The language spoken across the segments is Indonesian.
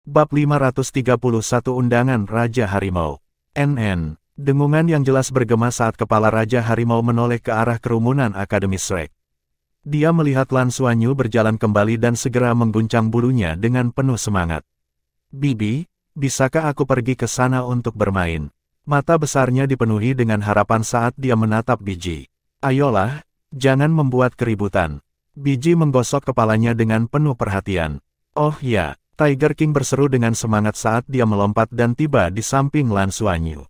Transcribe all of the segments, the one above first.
Bab 531 Undangan Raja Harimau. NN. Dengungan yang jelas bergema saat kepala Raja Harimau menoleh ke arah kerumunan Akademi Shrek. Dia melihat Lan Xuanyu berjalan kembali dan segera mengguncang bulunya dengan penuh semangat. "Bibi, bisakah aku pergi ke sana untuk bermain?" Mata besarnya dipenuhi dengan harapan saat dia menatap Biji. "Ayolah, jangan membuat keributan." Biji menggosok kepalanya dengan penuh perhatian. "Oh ya." Tiger King berseru dengan semangat saat dia melompat dan tiba di samping Lan Xuanyu.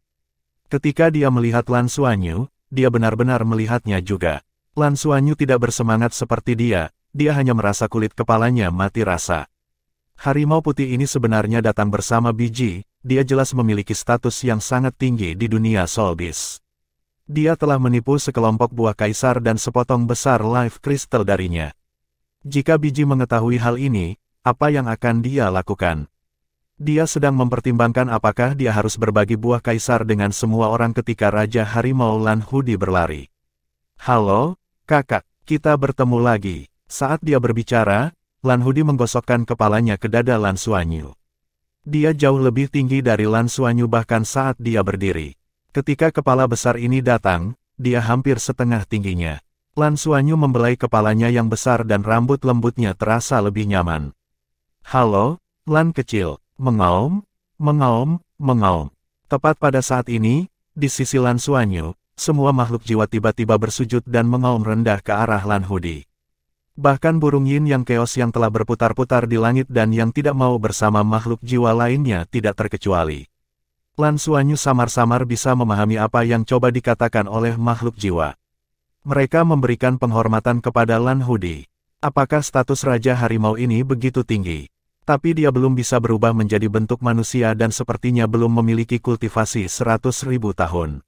Ketika dia melihat Lan Xuanyu, dia benar-benar melihatnya juga. Lan Xuanyu tidak bersemangat seperti dia hanya merasa kulit kepalanya mati rasa. Harimau putih ini sebenarnya datang bersama Biji, dia jelas memiliki status yang sangat tinggi di dunia Soulbeast. Dia telah menipu sekelompok buah kaisar dan sepotong besar life crystal darinya. Jika Biji mengetahui hal ini, apa yang akan dia lakukan? Dia sedang mempertimbangkan apakah dia harus berbagi buah kaisar dengan semua orang ketika Raja Harimau Lan Hudi berlari. "Halo, kakak, kita bertemu lagi." Saat dia berbicara, Lan Hudi menggosokkan kepalanya ke dada Lan Xuanyu. Dia jauh lebih tinggi dari Lan Xuanyu bahkan saat dia berdiri. Ketika kepala besar ini datang, dia hampir setengah tingginya. Lan Xuanyu membelai kepalanya yang besar dan rambut lembutnya terasa lebih nyaman. "Halo, Lan kecil," mengaum, mengaum, mengaum. Tepat pada saat ini, di sisi Lan Xuanyu, semua makhluk jiwa tiba-tiba bersujud dan mengaum rendah ke arah Lan Hudi. Bahkan burung yin yang keos yang telah berputar-putar di langit dan yang tidak mau bersama makhluk jiwa lainnya tidak terkecuali. Lan Xuanyu samar-samar bisa memahami apa yang coba dikatakan oleh makhluk jiwa. Mereka memberikan penghormatan kepada Lan Hudi. Apakah status Raja Harimau ini begitu tinggi? Tapi dia belum bisa berubah menjadi bentuk manusia dan sepertinya belum memiliki kultivasi 100.000 tahun.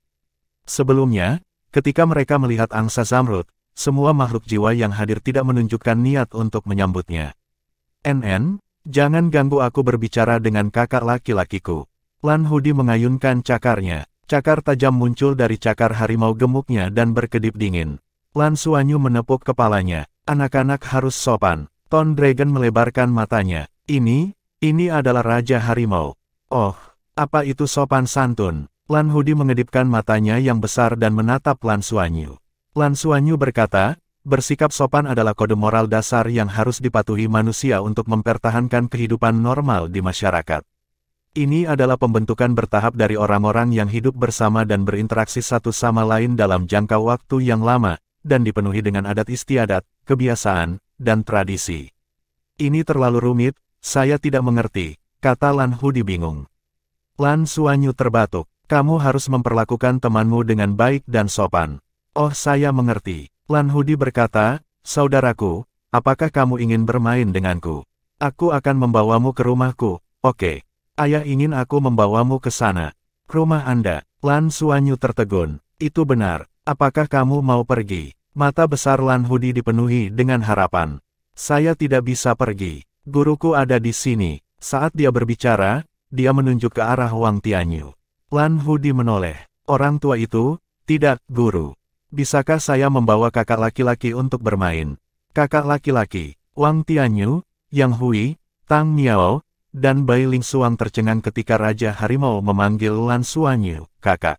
Sebelumnya, ketika mereka melihat angsa Zamrud, semua makhluk jiwa yang hadir tidak menunjukkan niat untuk menyambutnya. "NN, jangan ganggu aku berbicara dengan kakak laki-lakiku." Lan Hudi mengayunkan cakarnya. Cakar tajam muncul dari cakar harimau gemuknya dan berkedip dingin. Lan Xuanyu menepuk kepalanya. "Anak-anak harus sopan." Ton Dragon melebarkan matanya. Ini adalah Raja Harimau. Oh, apa itu sopan santun?" Lan Hudi mengedipkan matanya yang besar dan menatap Lan Xuanyu. Lan Xuanyu berkata, "Bersikap sopan adalah kode moral dasar yang harus dipatuhi manusia untuk mempertahankan kehidupan normal di masyarakat. Ini adalah pembentukan bertahap dari orang-orang yang hidup bersama dan berinteraksi satu sama lain dalam jangka waktu yang lama, dan dipenuhi dengan adat istiadat, kebiasaan, dan tradisi. Ini terlalu rumit, saya tidak mengerti," kata Lan Hudi bingung. Lan Xuanyu terbatuk. "Kamu harus memperlakukan temanmu dengan baik dan sopan." "Oh, saya mengerti." Lan Hudi berkata, "Saudaraku, apakah kamu ingin bermain denganku? Aku akan membawamu ke rumahku." "Oke. Ayah ingin aku membawamu ke sana." "Rumah Anda?" Lan Xuanyu tertegun. "Itu benar. Apakah kamu mau pergi?" Mata besar Lan Hudi dipenuhi dengan harapan. "Saya tidak bisa pergi. Guruku ada di sini." Saat dia berbicara, dia menunjuk ke arah Wang Tianyu. Lan Hudi menoleh. "Orang tua itu, tidak, guru. Bisakah saya membawa kakak laki-laki untuk bermain?" Kakak laki-laki, Wang Tianyu, Yang Hui, Tang Miao, dan Bai Ling Xuang tercengang ketika Raja Harimau memanggil Lan Xuanyu, "Kakak."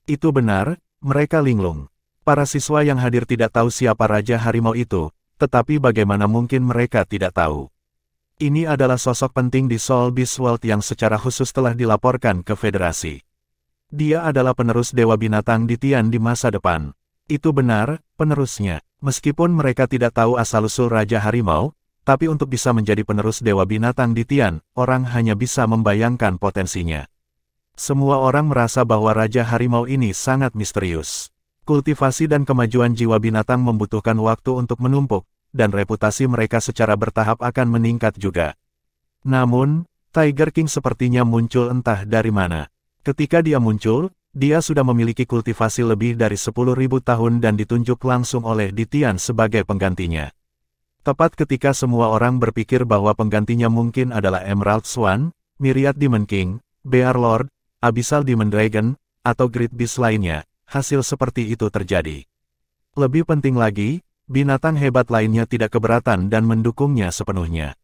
Itu benar, mereka linglung. Para siswa yang hadir tidak tahu siapa Raja Harimau itu, tetapi bagaimana mungkin mereka tidak tahu? Ini adalah sosok penting di Soulbeast World yang secara khusus telah dilaporkan ke Federasi. Dia adalah penerus Dewa Binatang di Tian di masa depan. Itu benar, penerusnya. Meskipun mereka tidak tahu asal-usul Raja Harimau, tapi untuk bisa menjadi penerus Dewa Binatang di Tian, orang hanya bisa membayangkan potensinya. Semua orang merasa bahwa Raja Harimau ini sangat misterius. Kultivasi dan kemajuan jiwa binatang membutuhkan waktu untuk menumpuk, dan reputasi mereka secara bertahap akan meningkat juga. Namun, Tiger King sepertinya muncul entah dari mana. Ketika dia muncul, dia sudah memiliki kultivasi lebih dari 10.000 tahun dan ditunjuk langsung oleh Ditian sebagai penggantinya. Tepat ketika semua orang berpikir bahwa penggantinya mungkin adalah Emerald Swan, Myriad Demon King, Bear Lord, Abyssal Demon Dragon, atau Great Beast lainnya, hasil seperti itu terjadi. Lebih penting lagi, binatang hebat lainnya tidak keberatan dan mendukungnya sepenuhnya.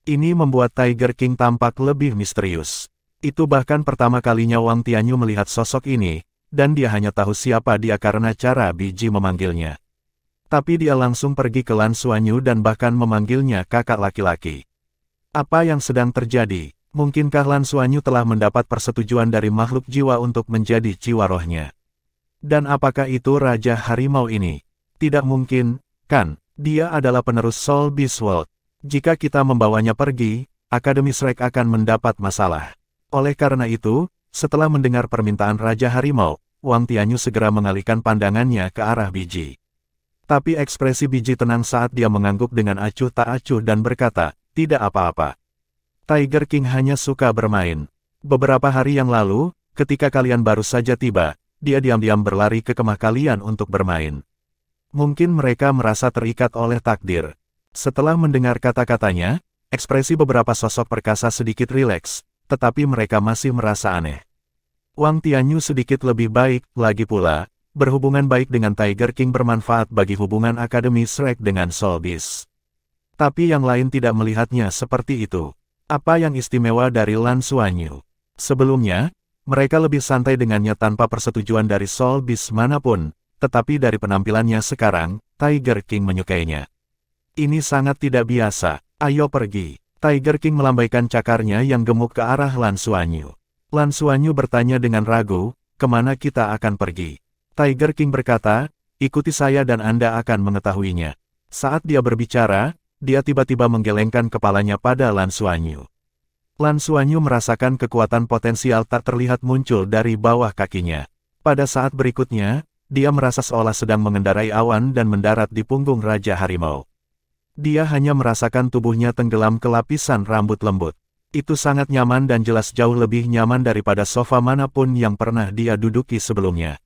Ini membuat Tiger King tampak lebih misterius. Itu bahkan pertama kalinya Wang Tianyu melihat sosok ini, dan dia hanya tahu siapa dia karena cara Biji memanggilnya. Tapi dia langsung pergi ke Lan Xuanyu dan bahkan memanggilnya kakak laki-laki. Apa yang sedang terjadi? Mungkinkah Lan Xuanyu telah mendapat persetujuan dari makhluk jiwa untuk menjadi jiwa rohnya? Dan apakah itu Raja Harimau ini? Tidak mungkin, kan? Dia adalah penerus Soul Beast World. Jika kita membawanya pergi, Akademi Shrek akan mendapat masalah. Oleh karena itu, setelah mendengar permintaan Raja Harimau, Wang Tianyu segera mengalihkan pandangannya ke arah Biji. Tapi ekspresi Biji tenang saat dia mengangguk dengan acuh tak acuh dan berkata, tidak apa-apa. Tiger King hanya suka bermain. Beberapa hari yang lalu, ketika kalian baru saja tiba, dia diam-diam berlari ke kemah kalian untuk bermain. Mungkin mereka merasa terikat oleh takdir. Setelah mendengar kata-katanya, ekspresi beberapa sosok perkasa sedikit rileks, tetapi mereka masih merasa aneh. Wang Tianyu sedikit lebih baik, lagi pula, berhubungan baik dengan Tiger King bermanfaat bagi hubungan Akademi Shrek dengan Soul Beast. Tapi yang lain tidak melihatnya seperti itu. Apa yang istimewa dari Lan Xuanyu? Sebelumnya, mereka lebih santai dengannya tanpa persetujuan dari Soul Beast manapun, tetapi dari penampilannya sekarang, Tiger King menyukainya. Ini sangat tidak biasa, ayo pergi. Tiger King melambaikan cakarnya yang gemuk ke arah Lan Xuanyu. Lan Xuanyu bertanya dengan ragu, kemana kita akan pergi? Tiger King berkata, ikuti saya dan Anda akan mengetahuinya. Saat dia berbicara, dia tiba-tiba menggelengkan kepalanya pada Lan Xuanyu. Lan Xuanyu merasakan kekuatan potensial tak terlihat muncul dari bawah kakinya. Pada saat berikutnya, dia merasa seolah sedang mengendarai awan dan mendarat di punggung Raja Harimau. Dia hanya merasakan tubuhnya tenggelam ke lapisan rambut lembut. Itu sangat nyaman dan jelas jauh lebih nyaman daripada sofa manapun yang pernah dia duduki sebelumnya.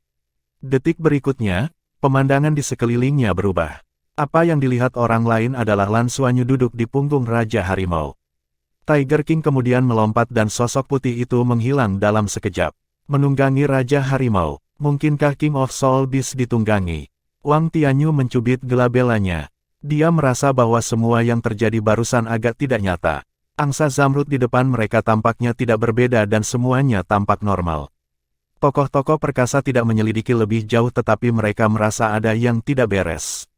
Detik berikutnya, pemandangan di sekelilingnya berubah. Apa yang dilihat orang lain adalah Lan Xuanyu duduk di punggung Raja Harimau. Tiger King kemudian melompat dan sosok putih itu menghilang dalam sekejap. Menunggangi Raja Harimau, mungkinkah King of Soul Beast ditunggangi? Wang Tianyu mencubit gelabelanya. Dia merasa bahwa semua yang terjadi barusan agak tidak nyata. Angsa Zamrud di depan mereka tampaknya tidak berbeda dan semuanya tampak normal. Tokoh-tokoh perkasa tidak menyelidiki lebih jauh tetapi mereka merasa ada yang tidak beres.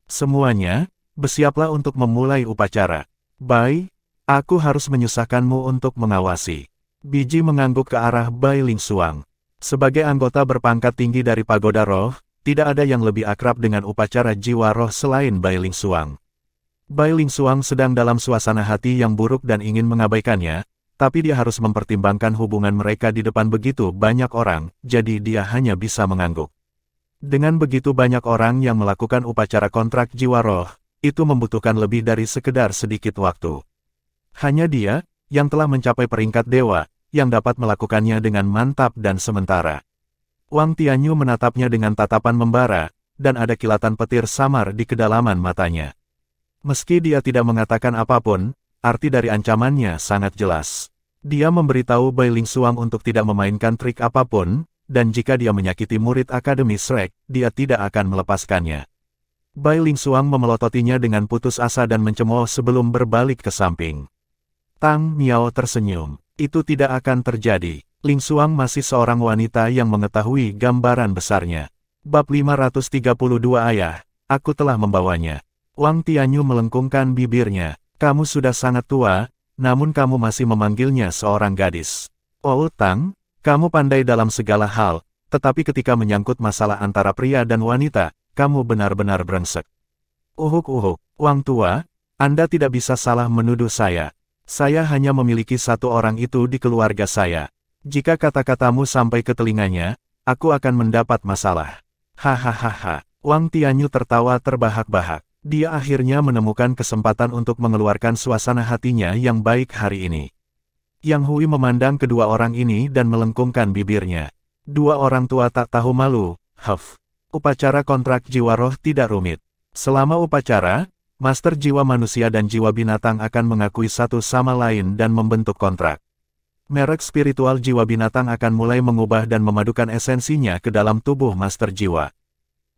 Semuanya, bersiaplah untuk memulai upacara. Bai, aku harus menyusahkanmu untuk mengawasi. Biji mengangguk ke arah Bai Ling Xuang. Sebagai anggota berpangkat tinggi dari Pagoda Roh, tidak ada yang lebih akrab dengan upacara jiwa roh selain Bai Ling Xuang. Bai Ling Xuang sedang dalam suasana hati yang buruk dan ingin mengabaikannya, tapi dia harus mempertimbangkan hubungan mereka di depan begitu banyak orang, jadi dia hanya bisa mengangguk. Dengan begitu banyak orang yang melakukan upacara kontrak jiwa roh, itu membutuhkan lebih dari sekedar sedikit waktu. Hanya dia, yang telah mencapai peringkat dewa, yang dapat melakukannya dengan mantap dan sementara. Wang Tianyu menatapnya dengan tatapan membara, dan ada kilatan petir samar di kedalaman matanya. Meski dia tidak mengatakan apapun, arti dari ancamannya sangat jelas. Dia memberitahu Bai Ling Xuang untuk tidak memainkan trik apapun, dan jika dia menyakiti murid Akademi Shrek, dia tidak akan melepaskannya. Bai Ling Xuang memelototinya dengan putus asa dan mencemooh sebelum berbalik ke samping. Tang Miao tersenyum. Itu tidak akan terjadi. Ling Xuang masih seorang wanita yang mengetahui gambaran besarnya. Bab 532 Ayah, aku telah membawanya. Wang Tianyu melengkungkan bibirnya. Kamu sudah sangat tua, namun kamu masih memanggilnya seorang gadis. Oh Tang, kamu pandai dalam segala hal, tetapi ketika menyangkut masalah antara pria dan wanita, kamu benar-benar brengsek. Uhuk, Wang tua, Anda tidak bisa salah menuduh saya. Saya hanya memiliki satu orang itu di keluarga saya. Jika kata-katamu sampai ke telinganya, aku akan mendapat masalah. Hahaha. Wang Tianyu tertawa terbahak-bahak. Dia akhirnya menemukan kesempatan untuk mengeluarkan suasana hatinya yang baik hari ini. Yang Hui memandang kedua orang ini dan melengkungkan bibirnya. Dua orang tua tak tahu malu, Upacara kontrak jiwa roh tidak rumit. Selama upacara, Master Jiwa Manusia dan Jiwa Binatang akan mengakui satu sama lain dan membentuk kontrak. Merek spiritual jiwa binatang akan mulai mengubah dan memadukan esensinya ke dalam tubuh Master Jiwa.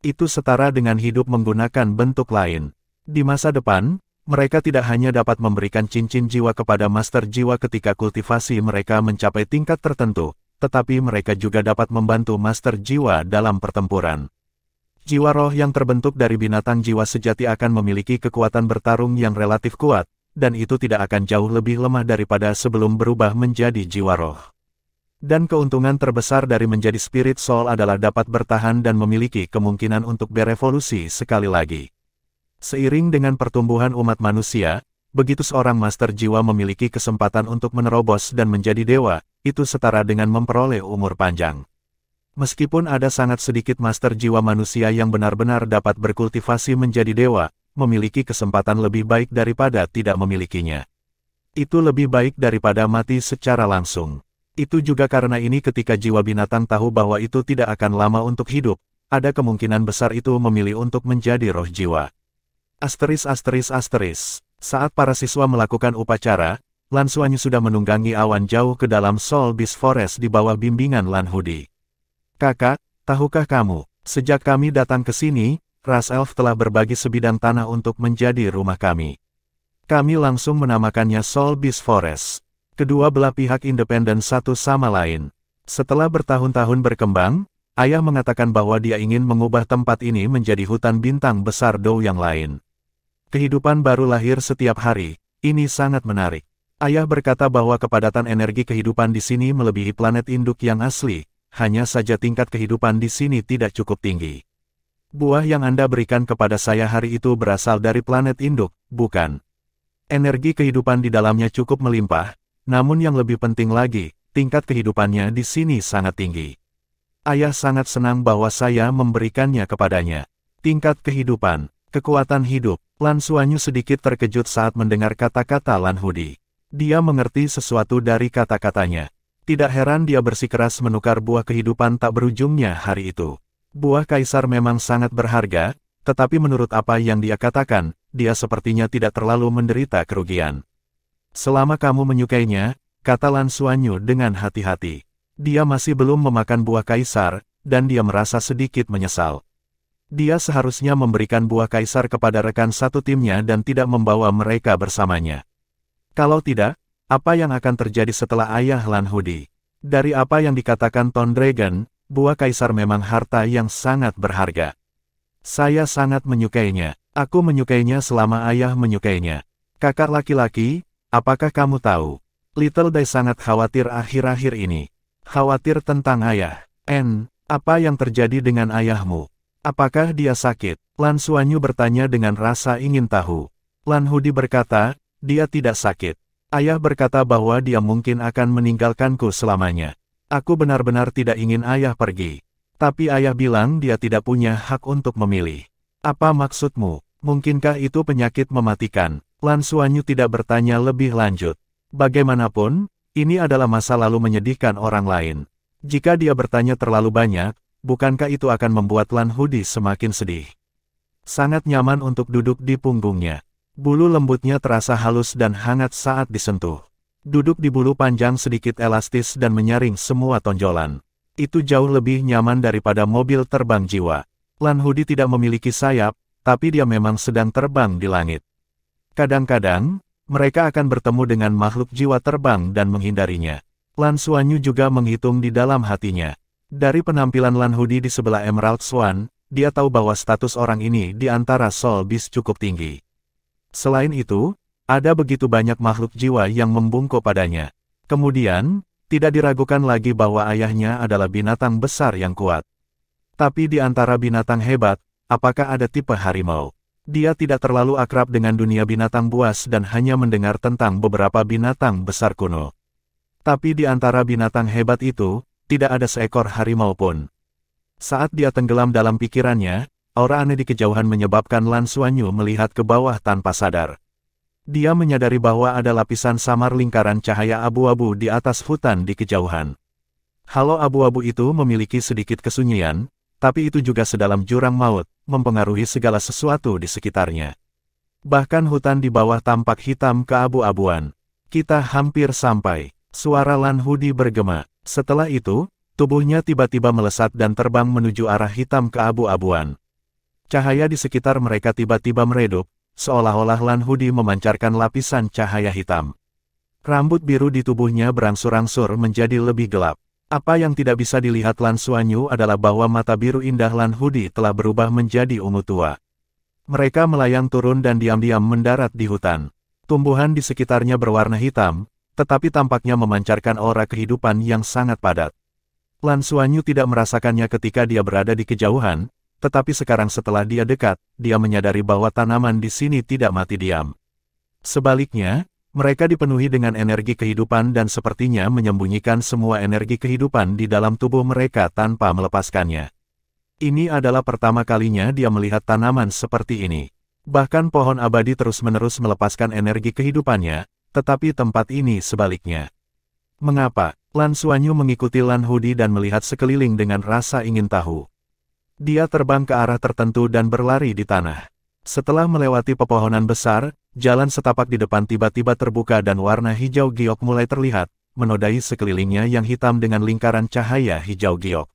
Itu setara dengan hidup menggunakan bentuk lain. Di masa depan, Mereka tidak hanya dapat memberikan cincin jiwa kepada Master Jiwa ketika kultivasi mereka mencapai tingkat tertentu, tetapi mereka juga dapat membantu Master Jiwa dalam pertempuran. Jiwa roh yang terbentuk dari binatang jiwa sejati akan memiliki kekuatan bertarung yang relatif kuat, dan itu tidak akan jauh lebih lemah daripada sebelum berubah menjadi jiwa roh. Dan keuntungan terbesar dari menjadi Spirit Soul adalah dapat bertahan dan memiliki kemungkinan untuk berevolusi sekali lagi. Seiring dengan pertumbuhan umat manusia, begitu seorang Master Jiwa memiliki kesempatan untuk menerobos dan menjadi dewa, itu setara dengan memperoleh umur panjang. Meskipun ada sangat sedikit Master Jiwa manusia yang benar-benar dapat berkultivasi menjadi dewa, memiliki kesempatan lebih baik daripada tidak memilikinya. Itu lebih baik daripada mati secara langsung. Itu juga karena ini ketika jiwa binatang tahu bahwa itu tidak akan lama untuk hidup, ada kemungkinan besar itu memilih untuk menjadi roh jiwa. Saat para siswa melakukan upacara, Lan Xuanyu sudah menunggangi awan jauh ke dalam Soul Beast Forest di bawah bimbingan Lan Hudi. Kakak, tahukah kamu, sejak kami datang ke sini, ras elf telah berbagi sebidang tanah untuk menjadi rumah kami. Kami langsung menamakannya Soul Beast Forest. Kedua belah pihak independen satu sama lain. Setelah bertahun-tahun berkembang, ayah mengatakan bahwa dia ingin mengubah tempat ini menjadi hutan bintang besar Dou yang lain. Kehidupan baru lahir setiap hari, ini sangat menarik. Ayah berkata bahwa kepadatan energi kehidupan di sini melebihi planet induk yang asli, hanya saja tingkat kehidupan di sini tidak cukup tinggi. Buah yang Anda berikan kepada saya hari itu berasal dari planet induk, bukan? Energi kehidupan di dalamnya cukup melimpah, namun yang lebih penting lagi, tingkat kehidupannya di sini sangat tinggi. Ayah sangat senang bahwa saya memberikannya kepadanya. Tingkat kehidupan, kekuatan hidup. Lan Xuanyu sedikit terkejut saat mendengar kata-kata Lan Hudi. Dia mengerti sesuatu dari kata-katanya. Tidak heran dia bersikeras menukar buah kehidupan tak berujungnya hari itu. Buah kaisar memang sangat berharga, tetapi menurut apa yang dia katakan, dia sepertinya tidak terlalu menderita kerugian. Selama kamu menyukainya, kata Lan Xuanyu dengan hati-hati. Dia masih belum memakan buah kaisar, dan dia merasa sedikit menyesal. Dia seharusnya memberikan buah kaisar kepada rekan satu timnya dan tidak membawa mereka bersamanya. Kalau tidak, apa yang akan terjadi setelah ayah Lan Hudi? Dari apa yang dikatakan Ton Dragon, buah kaisar memang harta yang sangat berharga. Saya sangat menyukainya. Aku menyukainya selama ayah menyukainya. Kakak laki-laki, apakah kamu tahu? Little Dai sangat khawatir akhir-akhir ini. Khawatir tentang ayah. Apa yang terjadi dengan ayahmu? Apakah dia sakit? Lan Xuanyu bertanya dengan rasa ingin tahu. Lan Hudi berkata, dia tidak sakit. Ayah berkata bahwa dia mungkin akan meninggalkanku selamanya. Aku benar-benar tidak ingin ayah pergi. Tapi ayah bilang dia tidak punya hak untuk memilih. Apa maksudmu? Mungkinkah itu penyakit mematikan? Lan Xuanyu tidak bertanya lebih lanjut. Bagaimanapun, ini adalah masa lalu menyedihkan orang lain. Jika dia bertanya terlalu banyak, bukankah itu akan membuat Lan Hudi semakin sedih? Sangat nyaman untuk duduk di punggungnya. Bulu lembutnya terasa halus dan hangat saat disentuh. Duduk di bulu panjang sedikit elastis dan menyaring semua tonjolan. Itu jauh lebih nyaman daripada mobil terbang jiwa. Lan Hudi tidak memiliki sayap, tapi dia memang sedang terbang di langit. Kadang-kadang, mereka akan bertemu dengan makhluk jiwa terbang dan menghindarinya. Lan Xuanyu juga menghitung di dalam hatinya. Dari penampilan Lan Hudi di sebelah Emerald Swan, dia tahu bahwa status orang ini di antara Soul Beast cukup tinggi. Selain itu, ada begitu banyak makhluk jiwa yang membungkuk padanya. Kemudian, tidak diragukan lagi bahwa ayahnya adalah binatang besar yang kuat. Tapi di antara binatang hebat, apakah ada tipe harimau? Dia tidak terlalu akrab dengan dunia binatang buas dan hanya mendengar tentang beberapa binatang besar kuno. Tapi di antara binatang hebat itu, tidak ada seekor harimau pun. Saat dia tenggelam dalam pikirannya, aura aneh di kejauhan menyebabkan Lan Xuanyu melihat ke bawah tanpa sadar. Dia menyadari bahwa ada lapisan samar lingkaran cahaya abu-abu di atas hutan di kejauhan. Halo abu-abu itu memiliki sedikit kesunyian, tapi itu juga sedalam jurang maut, mempengaruhi segala sesuatu di sekitarnya. Bahkan hutan di bawah tampak hitam keabu-abuan. Kita hampir sampai. Suara Lan Hudi bergema. Setelah itu, tubuhnya tiba-tiba melesat dan terbang menuju arah hitam keabu-abuan. Cahaya di sekitar mereka tiba-tiba meredup, seolah-olah Lan Hudi memancarkan lapisan cahaya hitam. Rambut biru di tubuhnya berangsur-angsur menjadi lebih gelap. Apa yang tidak bisa dilihat Lan Xuanyu adalah bahwa mata biru indah Lan Hudi telah berubah menjadi ungu tua. Mereka melayang turun dan diam-diam mendarat di hutan. Tumbuhan di sekitarnya berwarna hitam, tetapi tampaknya memancarkan aura kehidupan yang sangat padat. Lan Xuanyu tidak merasakannya ketika dia berada di kejauhan, tetapi sekarang setelah dia dekat, dia menyadari bahwa tanaman di sini tidak mati diam. Sebaliknya, mereka dipenuhi dengan energi kehidupan dan sepertinya menyembunyikan semua energi kehidupan di dalam tubuh mereka tanpa melepaskannya. Ini adalah pertama kalinya dia melihat tanaman seperti ini. Bahkan pohon abadi terus-menerus melepaskan energi kehidupannya, tetapi tempat ini sebaliknya. Mengapa? Lan Xuanyu mengikuti Lan Hudi dan melihat sekeliling dengan rasa ingin tahu. Dia terbang ke arah tertentu dan berlari di tanah. Setelah melewati pepohonan besar, jalan setapak di depan tiba-tiba terbuka dan warna hijau giok mulai terlihat, menodai sekelilingnya yang hitam dengan lingkaran cahaya hijau giok.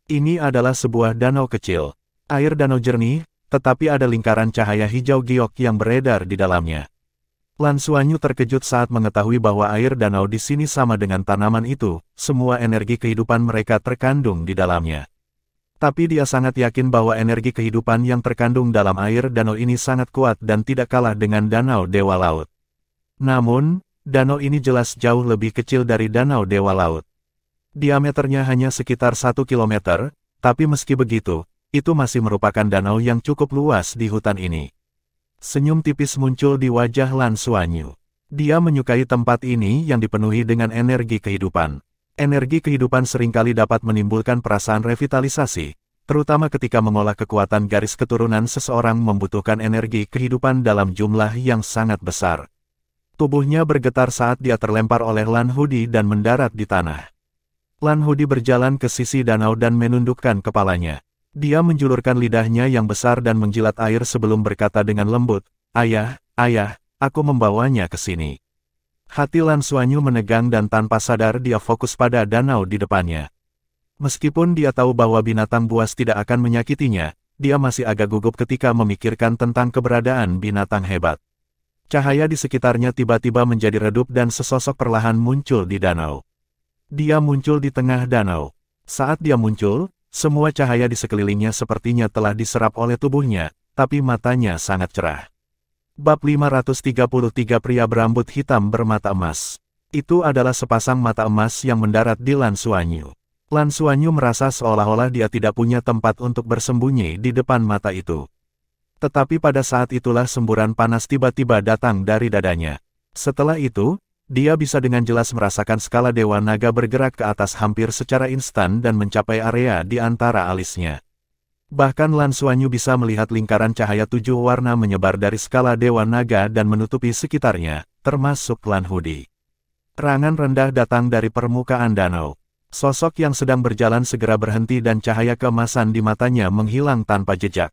Ini adalah sebuah danau kecil. Air danau jernih, tetapi ada lingkaran cahaya hijau giok yang beredar di dalamnya. Lan Xuanyu terkejut saat mengetahui bahwa air danau di sini sama dengan tanaman itu, semua energi kehidupan mereka terkandung di dalamnya. Tapi dia sangat yakin bahwa energi kehidupan yang terkandung dalam air danau ini sangat kuat dan tidak kalah dengan danau Dewa Laut. Namun, danau ini jelas jauh lebih kecil dari danau Dewa Laut. Diameternya hanya sekitar 1 kilometer, tapi meski begitu, itu masih merupakan danau yang cukup luas di hutan ini. Senyum tipis muncul di wajah Lan Xuanyu. Dia menyukai tempat ini yang dipenuhi dengan energi kehidupan. Energi kehidupan seringkali dapat menimbulkan perasaan revitalisasi, terutama ketika mengolah kekuatan garis keturunan seseorang membutuhkan energi kehidupan dalam jumlah yang sangat besar. Tubuhnya bergetar saat dia terlempar oleh Lan Hudi dan mendarat di tanah. Lan Hudi berjalan ke sisi danau dan menundukkan kepalanya. Dia menjulurkan lidahnya yang besar dan menjilat air sebelum berkata dengan lembut, "Ayah, ayah, aku membawanya ke sini." Hati Lan Xuanyu menegang dan tanpa sadar dia fokus pada danau di depannya. Meskipun dia tahu bahwa binatang buas tidak akan menyakitinya, dia masih agak gugup ketika memikirkan tentang keberadaan binatang hebat. Cahaya di sekitarnya tiba-tiba menjadi redup dan sesosok perlahan muncul di danau. Dia muncul di tengah danau. Saat dia muncul, semua cahaya di sekelilingnya sepertinya telah diserap oleh tubuhnya, tapi matanya sangat cerah. Bab 533 Pria berambut hitam bermata emas. Itu adalah sepasang mata emas yang mendarat di Lan Xuanyu. Lan Xuanyu merasa seolah-olah dia tidak punya tempat untuk bersembunyi di depan mata itu. Tetapi pada saat itulah semburan panas tiba-tiba datang dari dadanya. Setelah itu, dia bisa dengan jelas merasakan skala Dewa Naga bergerak ke atas hampir secara instan dan mencapai area di antara alisnya. Bahkan Lan Xuanyu bisa melihat lingkaran cahaya 7 warna menyebar dari skala Dewa Naga dan menutupi sekitarnya, termasuk Lan Hudi. Rangan rendah datang dari permukaan danau. Sosok yang sedang berjalan segera berhenti dan cahaya keemasan di matanya menghilang tanpa jejak.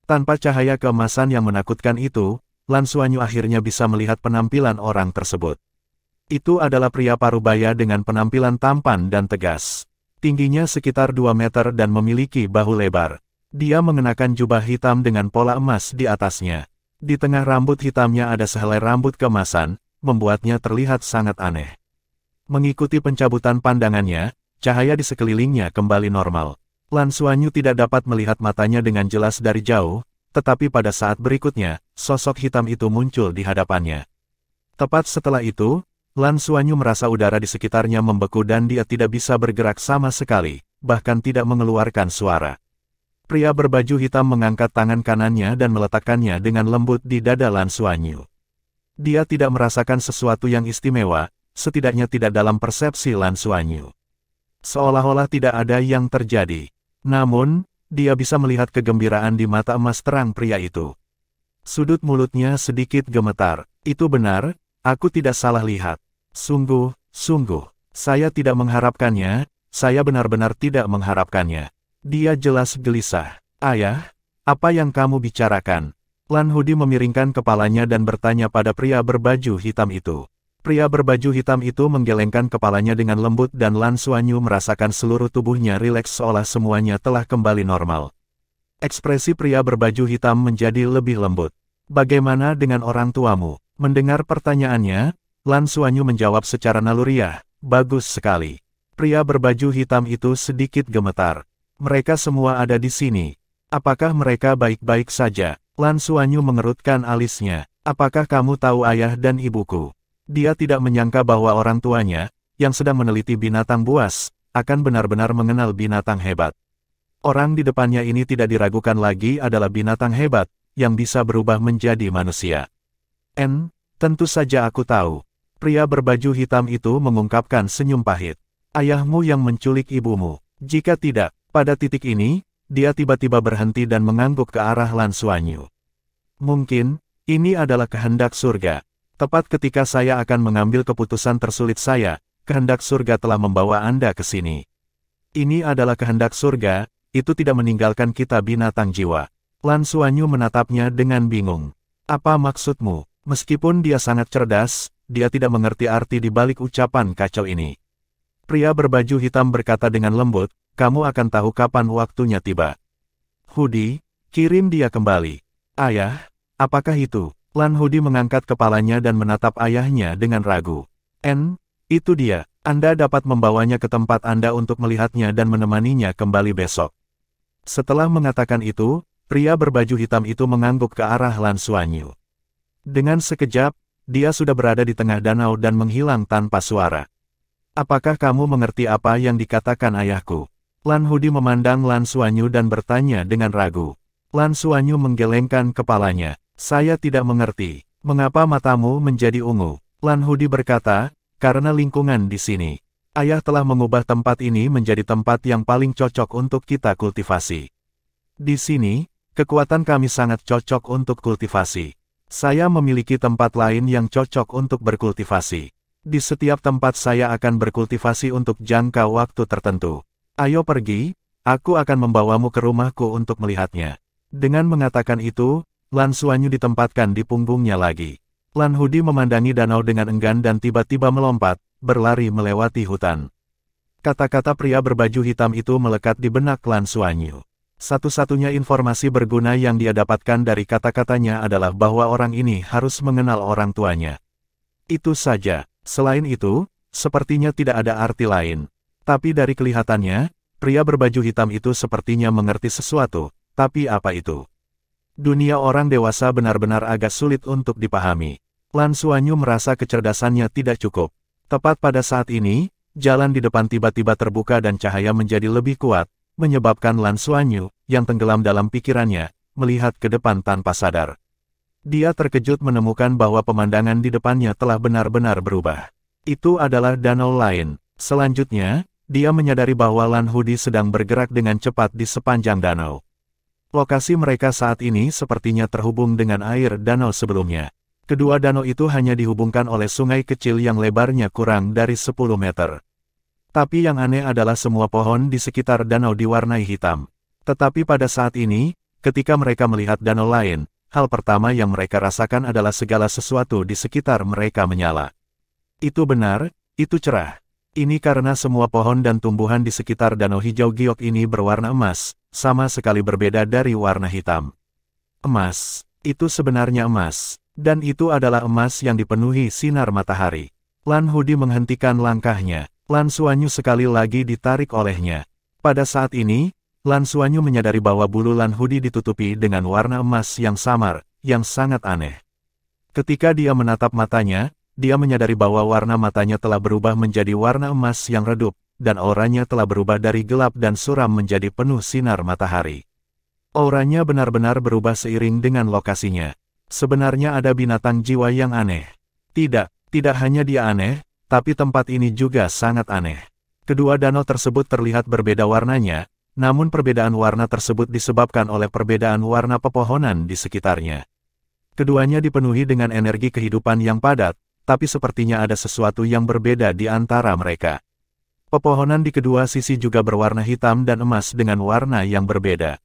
Tanpa cahaya keemasan yang menakutkan itu, Lan Xuanyu akhirnya bisa melihat penampilan orang tersebut. Itu adalah pria parubaya dengan penampilan tampan dan tegas. Tingginya sekitar 2 meter dan memiliki bahu lebar. Dia mengenakan jubah hitam dengan pola emas di atasnya. Di tengah rambut hitamnya ada sehelai rambut keemasan, membuatnya terlihat sangat aneh. Mengikuti pencabutan pandangannya, cahaya di sekelilingnya kembali normal. Lan Xuanyu tidak dapat melihat matanya dengan jelas dari jauh, tetapi pada saat berikutnya, sosok hitam itu muncul di hadapannya. Tepat setelah itu, Lan Xuanyu merasa udara di sekitarnya membeku dan dia tidak bisa bergerak sama sekali, bahkan tidak mengeluarkan suara. Pria berbaju hitam mengangkat tangan kanannya dan meletakkannya dengan lembut di dada Lan Xuanyu. Dia tidak merasakan sesuatu yang istimewa, setidaknya tidak dalam persepsi Lan Xuanyu. Seolah-olah tidak ada yang terjadi. Namun, dia bisa melihat kegembiraan di mata emas terang pria itu. Sudut mulutnya sedikit gemetar. Itu benar, aku tidak salah lihat. Sungguh, saya tidak mengharapkannya, saya benar-benar tidak mengharapkannya. Dia jelas gelisah. Ayah, apa yang kamu bicarakan? Lan Hudi memiringkan kepalanya dan bertanya pada pria berbaju hitam itu. Pria berbaju hitam itu menggelengkan kepalanya dengan lembut dan Lan Xuanyu merasakan seluruh tubuhnya rileks seolah semuanya telah kembali normal. Ekspresi pria berbaju hitam menjadi lebih lembut. Bagaimana dengan orang tuamu? Mendengar pertanyaannya, Lan Xuanyu menjawab secara naluriah, bagus sekali. Pria berbaju hitam itu sedikit gemetar. Mereka semua ada di sini. Apakah mereka baik-baik saja? Lan Xuanyu mengerutkan alisnya. Apakah kamu tahu ayah dan ibuku? Dia tidak menyangka bahwa orang tuanya, yang sedang meneliti binatang buas, akan benar-benar mengenal binatang hebat. Orang di depannya ini tidak diragukan lagi adalah binatang hebat, yang bisa berubah menjadi manusia. Tentu saja aku tahu. Pria berbaju hitam itu mengungkapkan senyum pahit. Ayahmu yang menculik ibumu. Jika tidak, pada titik ini, dia tiba-tiba berhenti dan mengangguk ke arah Lan Xuanyu. Mungkin, ini adalah kehendak surga. Tepat ketika saya akan mengambil keputusan tersulit saya, kehendak surga telah membawa Anda ke sini. Ini adalah kehendak surga, itu tidak meninggalkan kita binatang jiwa. Lan Xuanyu menatapnya dengan bingung. Apa maksudmu? Meskipun dia sangat cerdas, dia tidak mengerti arti di balik ucapan kacau ini. Pria berbaju hitam berkata dengan lembut, kamu akan tahu kapan waktunya tiba. Hudi, kirim dia kembali. Ayah, apakah itu? Lan Hudi mengangkat kepalanya dan menatap ayahnya dengan ragu. Itu dia. Anda dapat membawanya ke tempat Anda untuk melihatnya dan menemaninya kembali besok. Setelah mengatakan itu, pria berbaju hitam itu mengangguk ke arah Lan Xuanyu. Dengan sekejap, dia sudah berada di tengah danau dan menghilang tanpa suara. Apakah kamu mengerti apa yang dikatakan ayahku? Lan Hudi memandang Lan Xuanyu dan bertanya dengan ragu. Lan Xuanyu menggelengkan kepalanya. Saya tidak mengerti. Mengapa matamu menjadi ungu? Lan Hudi berkata, karena lingkungan di sini. Ayah telah mengubah tempat ini menjadi tempat yang paling cocok untuk kita kultivasi. Di sini, kekuatan kami sangat cocok untuk kultivasi. Saya memiliki tempat lain yang cocok untuk berkultivasi. Di setiap tempat saya akan berkultivasi untuk jangka waktu tertentu. Ayo pergi, aku akan membawamu ke rumahku untuk melihatnya. Dengan mengatakan itu, Lan Xuanyu ditempatkan di punggungnya lagi. Lan Hudi memandangi danau dengan enggan dan tiba-tiba melompat, berlari melewati hutan. Kata-kata pria berbaju hitam itu melekat di benak Lan Xuanyu. Satu-satunya informasi berguna yang dia dapatkan dari kata-katanya adalah bahwa orang ini harus mengenal orang tuanya. Itu saja. Selain itu, sepertinya tidak ada arti lain. Tapi dari kelihatannya, pria berbaju hitam itu sepertinya mengerti sesuatu. Tapi apa itu? Dunia orang dewasa benar-benar agak sulit untuk dipahami. Lan Xuanyu merasa kecerdasannya tidak cukup. Tepat pada saat ini, jalan di depan tiba-tiba terbuka dan cahaya menjadi lebih kuat, menyebabkan Lan Xuanyu, yang tenggelam dalam pikirannya, melihat ke depan tanpa sadar. Dia terkejut menemukan bahwa pemandangan di depannya telah benar-benar berubah. Itu adalah danau lain. Selanjutnya, dia menyadari bahwa Lan Hudi sedang bergerak dengan cepat di sepanjang danau. Lokasi mereka saat ini sepertinya terhubung dengan air danau sebelumnya. Kedua danau itu hanya dihubungkan oleh sungai kecil yang lebarnya kurang dari 10 meter. Tapi yang aneh adalah semua pohon di sekitar danau diwarnai hitam. Tetapi pada saat ini, ketika mereka melihat danau lain, hal pertama yang mereka rasakan adalah segala sesuatu di sekitar mereka menyala. Itu benar, itu cerah. Ini karena semua pohon dan tumbuhan di sekitar danau hijau giok ini berwarna emas, sama sekali berbeda dari warna hitam. Emas, itu sebenarnya emas, dan itu adalah emas yang dipenuhi sinar matahari. Lan Hudi menghentikan langkahnya. Lan Xuanyu sekali lagi ditarik olehnya. Pada saat ini, Lan Xuanyu menyadari bahwa bulu Lan Hudi ditutupi dengan warna emas yang samar, yang sangat aneh. Ketika dia menatap matanya, dia menyadari bahwa warna matanya telah berubah menjadi warna emas yang redup, dan auranya telah berubah dari gelap dan suram menjadi penuh sinar matahari. Auranya benar-benar berubah seiring dengan lokasinya. Sebenarnya ada binatang jiwa yang aneh. Tidak hanya dia aneh, tapi tempat ini juga sangat aneh. Kedua danau tersebut terlihat berbeda warnanya, namun perbedaan warna tersebut disebabkan oleh perbedaan warna pepohonan di sekitarnya. Keduanya dipenuhi dengan energi kehidupan yang padat, tapi sepertinya ada sesuatu yang berbeda di antara mereka. Pepohonan di kedua sisi juga berwarna hitam dan emas dengan warna yang berbeda.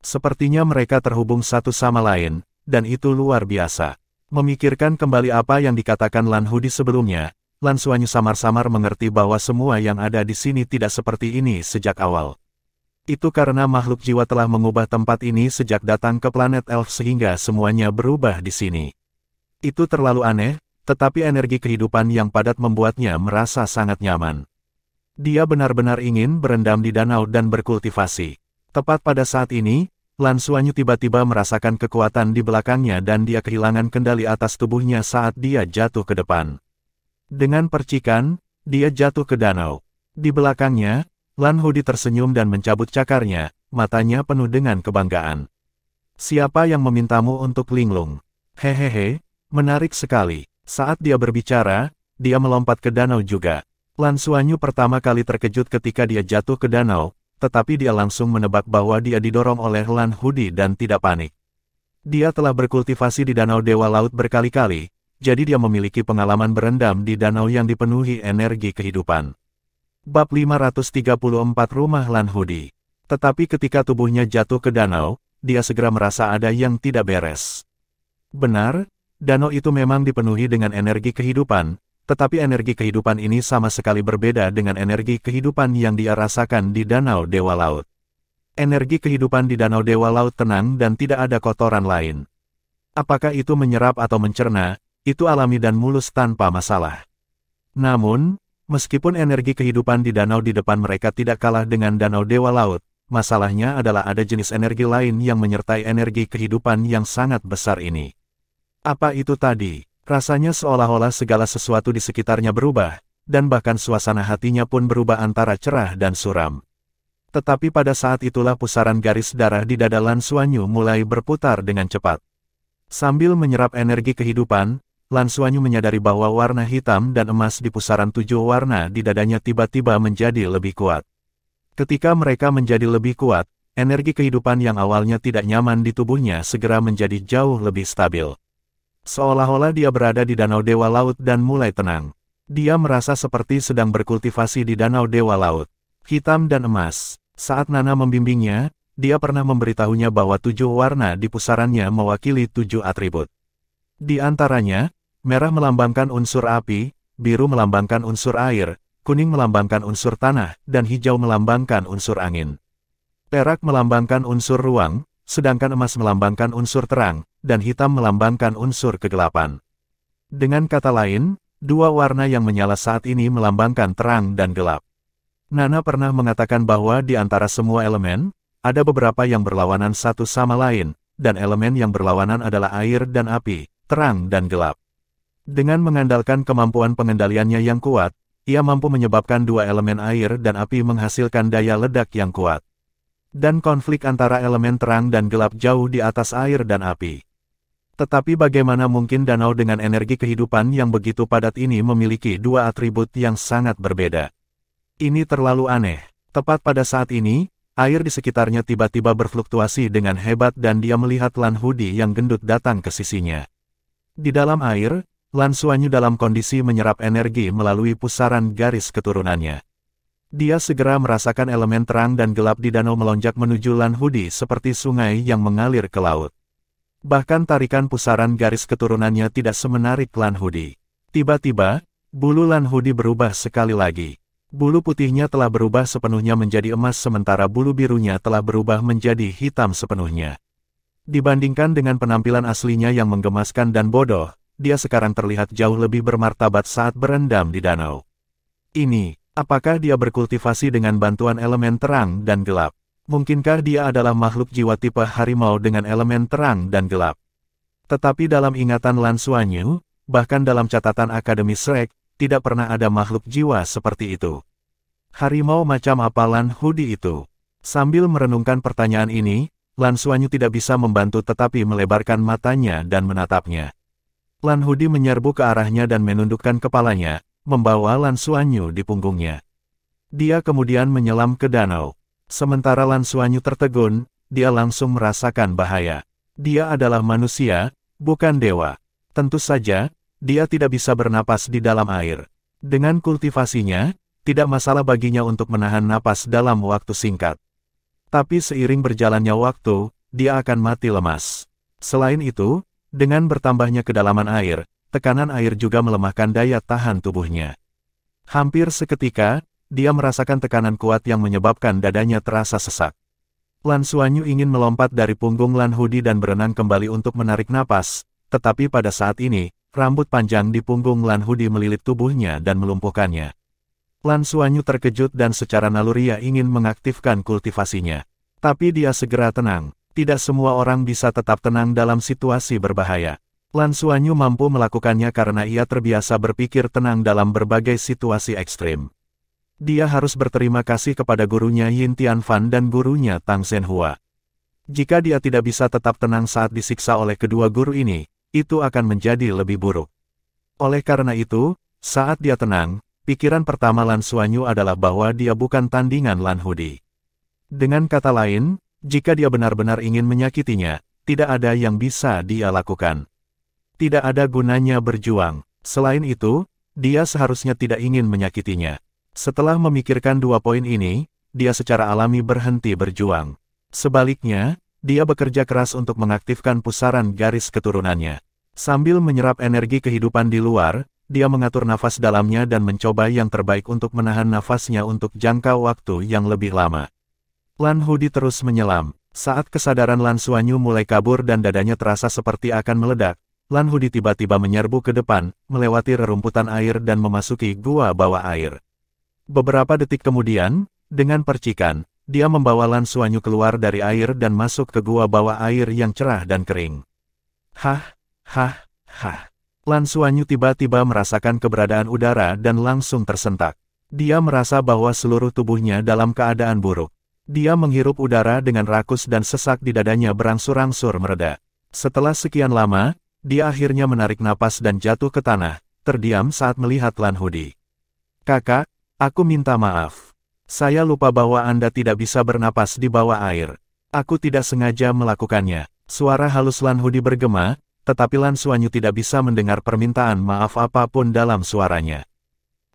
Sepertinya mereka terhubung satu sama lain, dan itu luar biasa. Memikirkan kembali apa yang dikatakan Lan Hudi sebelumnya, Lan Xuanyu samar-samar mengerti bahwa semua yang ada di sini tidak seperti ini sejak awal. Itu karena makhluk jiwa telah mengubah tempat ini sejak datang ke planet Elf sehingga semuanya berubah di sini. Itu terlalu aneh, tetapi energi kehidupan yang padat membuatnya merasa sangat nyaman. Dia benar-benar ingin berendam di danau dan berkultivasi. Tepat pada saat ini, Lan Xuanyu tiba-tiba merasakan kekuatan di belakangnya dan dia kehilangan kendali atas tubuhnya saat dia jatuh ke depan. Dengan percikan, dia jatuh ke danau. Di belakangnya, Lan Hudi tersenyum dan mencabut cakarnya, matanya penuh dengan kebanggaan. Siapa yang memintamu untuk linglung? Hehehe, menarik sekali. Saat dia berbicara, dia melompat ke danau juga. Lan Xuanyu pertama kali terkejut ketika dia jatuh ke danau, tetapi dia langsung menebak bahwa dia didorong oleh Lan Hudi dan tidak panik. Dia telah berkultivasi di Danau Dewa Laut berkali-kali, jadi dia memiliki pengalaman berendam di danau yang dipenuhi energi kehidupan. Bab 534 Rumah Lan Hudi. Tetapi ketika tubuhnya jatuh ke danau, dia segera merasa ada yang tidak beres. Benar, danau itu memang dipenuhi dengan energi kehidupan, tetapi energi kehidupan ini sama sekali berbeda dengan energi kehidupan yang dia rasakan di Danau Dewa Laut. Energi kehidupan di Danau Dewa Laut tenang dan tidak ada kotoran lain. Apakah itu menyerap atau mencerna, itu alami dan mulus tanpa masalah. Namun, meskipun energi kehidupan di danau di depan mereka tidak kalah dengan Danau Dewa Laut, masalahnya adalah ada jenis energi lain yang menyertai energi kehidupan yang sangat besar ini. Apa itu tadi? Rasanya seolah-olah segala sesuatu di sekitarnya berubah, dan bahkan suasana hatinya pun berubah antara cerah dan suram. Tetapi pada saat itulah pusaran garis darah di dada Lan Xuanyu mulai berputar dengan cepat. Sambil menyerap energi kehidupan, Lan Xuanyu menyadari bahwa warna hitam dan emas di pusaran 7 warna di dadanya tiba-tiba menjadi lebih kuat. Ketika mereka menjadi lebih kuat, energi kehidupan yang awalnya tidak nyaman di tubuhnya segera menjadi jauh lebih stabil. Seolah-olah dia berada di Danau Dewa Laut dan mulai tenang. Dia merasa seperti sedang berkultivasi di Danau Dewa Laut. Hitam dan emas. Saat Nana membimbingnya, dia pernah memberitahunya bahwa 7 warna di pusarannya mewakili 7 atribut. Di antaranya, merah melambangkan unsur api, biru melambangkan unsur air, kuning melambangkan unsur tanah, dan hijau melambangkan unsur angin. Perak melambangkan unsur ruang, sedangkan emas melambangkan unsur terang, dan hitam melambangkan unsur kegelapan. Dengan kata lain, 2 warna yang menyala saat ini melambangkan terang dan gelap. Nana pernah mengatakan bahwa di antara semua elemen, ada beberapa yang berlawanan satu sama lain, dan elemen yang berlawanan adalah air dan api, terang dan gelap. Dengan mengandalkan kemampuan pengendaliannya yang kuat, ia mampu menyebabkan 2 elemen air dan api menghasilkan daya ledak yang kuat. Dan konflik antara elemen terang dan gelap jauh di atas air dan api. Tetapi bagaimana mungkin danau dengan energi kehidupan yang begitu padat ini memiliki 2 atribut yang sangat berbeda? Ini terlalu aneh. Tepat pada saat ini, air di sekitarnya tiba-tiba berfluktuasi dengan hebat dan dia melihat Lan Hudi yang gendut datang ke sisinya. Di dalam air, Lan Xuanyu dalam kondisi menyerap energi melalui pusaran garis keturunannya. Dia segera merasakan elemen terang dan gelap di danau melonjak menuju Lan Hudi seperti sungai yang mengalir ke laut. Bahkan tarikan pusaran garis keturunannya tidak semenarik Lan Hudi. Tiba-tiba, bulu Lan Hudi berubah sekali lagi. Bulu putihnya telah berubah sepenuhnya menjadi emas sementara bulu birunya telah berubah menjadi hitam sepenuhnya. Dibandingkan dengan penampilan aslinya yang menggemaskan dan bodoh, dia sekarang terlihat jauh lebih bermartabat saat berendam di danau. Ini, apakah dia berkultivasi dengan bantuan elemen terang dan gelap? Mungkinkah dia adalah makhluk jiwa tipe harimau dengan elemen terang dan gelap? Tetapi dalam ingatan Lan Xuanyu, bahkan dalam catatan Akademi Shrek, tidak pernah ada makhluk jiwa seperti itu. Harimau macam apa Lan Hudi itu? Sambil merenungkan pertanyaan ini, Lan Xuanyu tidak bisa membantu tetapi melebarkan matanya dan menatapnya. Lan Hudi menyerbu ke arahnya dan menundukkan kepalanya, membawa Lan Xuanyu di punggungnya. Dia kemudian menyelam ke danau. Sementara Lan Xuanyu tertegun, dia langsung merasakan bahaya. Dia adalah manusia, bukan dewa. Tentu saja, dia tidak bisa bernapas di dalam air. Dengan kultivasinya, tidak masalah baginya untuk menahan napas dalam waktu singkat. Tapi seiring berjalannya waktu, dia akan mati lemas. Selain itu, dengan bertambahnya kedalaman air, tekanan air juga melemahkan daya tahan tubuhnya. Hampir seketika, dia merasakan tekanan kuat yang menyebabkan dadanya terasa sesak. Lan Xuanyu ingin melompat dari punggung Lan Hudi dan berenang kembali untuk menarik napas, tetapi pada saat ini, rambut panjang di punggung Lan Hudi melilit tubuhnya dan melumpuhkannya. Lan Xuanyu terkejut dan secara naluriah ingin mengaktifkan kultivasinya. Tapi dia segera tenang. Tidak semua orang bisa tetap tenang dalam situasi berbahaya. Lan Xuanyu mampu melakukannya karena ia terbiasa berpikir tenang dalam berbagai situasi ekstrim. Dia harus berterima kasih kepada gurunya Yin Tianfan dan gurunya Tang Zhenhua. Jika dia tidak bisa tetap tenang saat disiksa oleh kedua guru ini, itu akan menjadi lebih buruk. Oleh karena itu, saat dia tenang, pikiran pertama Lan Xuanyu adalah bahwa dia bukan tandingan Lan Hudi. Dengan kata lain, jika dia benar-benar ingin menyakitinya, tidak ada yang bisa dia lakukan. Tidak ada gunanya berjuang. Selain itu, dia seharusnya tidak ingin menyakitinya. Setelah memikirkan dua poin ini, dia secara alami berhenti berjuang. Sebaliknya, dia bekerja keras untuk mengaktifkan pusaran garis keturunannya. Sambil menyerap energi kehidupan di luar, dia mengatur nafas dalamnya dan mencoba yang terbaik untuk menahan nafasnya untuk jangka waktu yang lebih lama. Lan Hudi terus menyelam. Saat kesadaran Lan Xuanyu mulai kabur dan dadanya terasa seperti akan meledak, Lan Hudi tiba-tiba menyerbu ke depan, melewati rerumputan air dan memasuki gua bawah air. Beberapa detik kemudian, dengan percikan, dia membawa Lan Xuanyu keluar dari air dan masuk ke gua bawah air yang cerah dan kering. Hah. Lan Xuanyu tiba-tiba merasakan keberadaan udara dan langsung tersentak. Dia merasa bahwa seluruh tubuhnya dalam keadaan buruk. Dia menghirup udara dengan rakus dan sesak di dadanya berangsur-angsur mereda. Setelah sekian lama, dia akhirnya menarik napas dan jatuh ke tanah, terdiam saat melihat Lan Hudi. Kakak, aku minta maaf. Saya lupa bahwa Anda tidak bisa bernapas di bawah air. Aku tidak sengaja melakukannya. Suara halus Lan Hudi bergema, tetapi Lan Xuanyu tidak bisa mendengar permintaan maaf apapun dalam suaranya.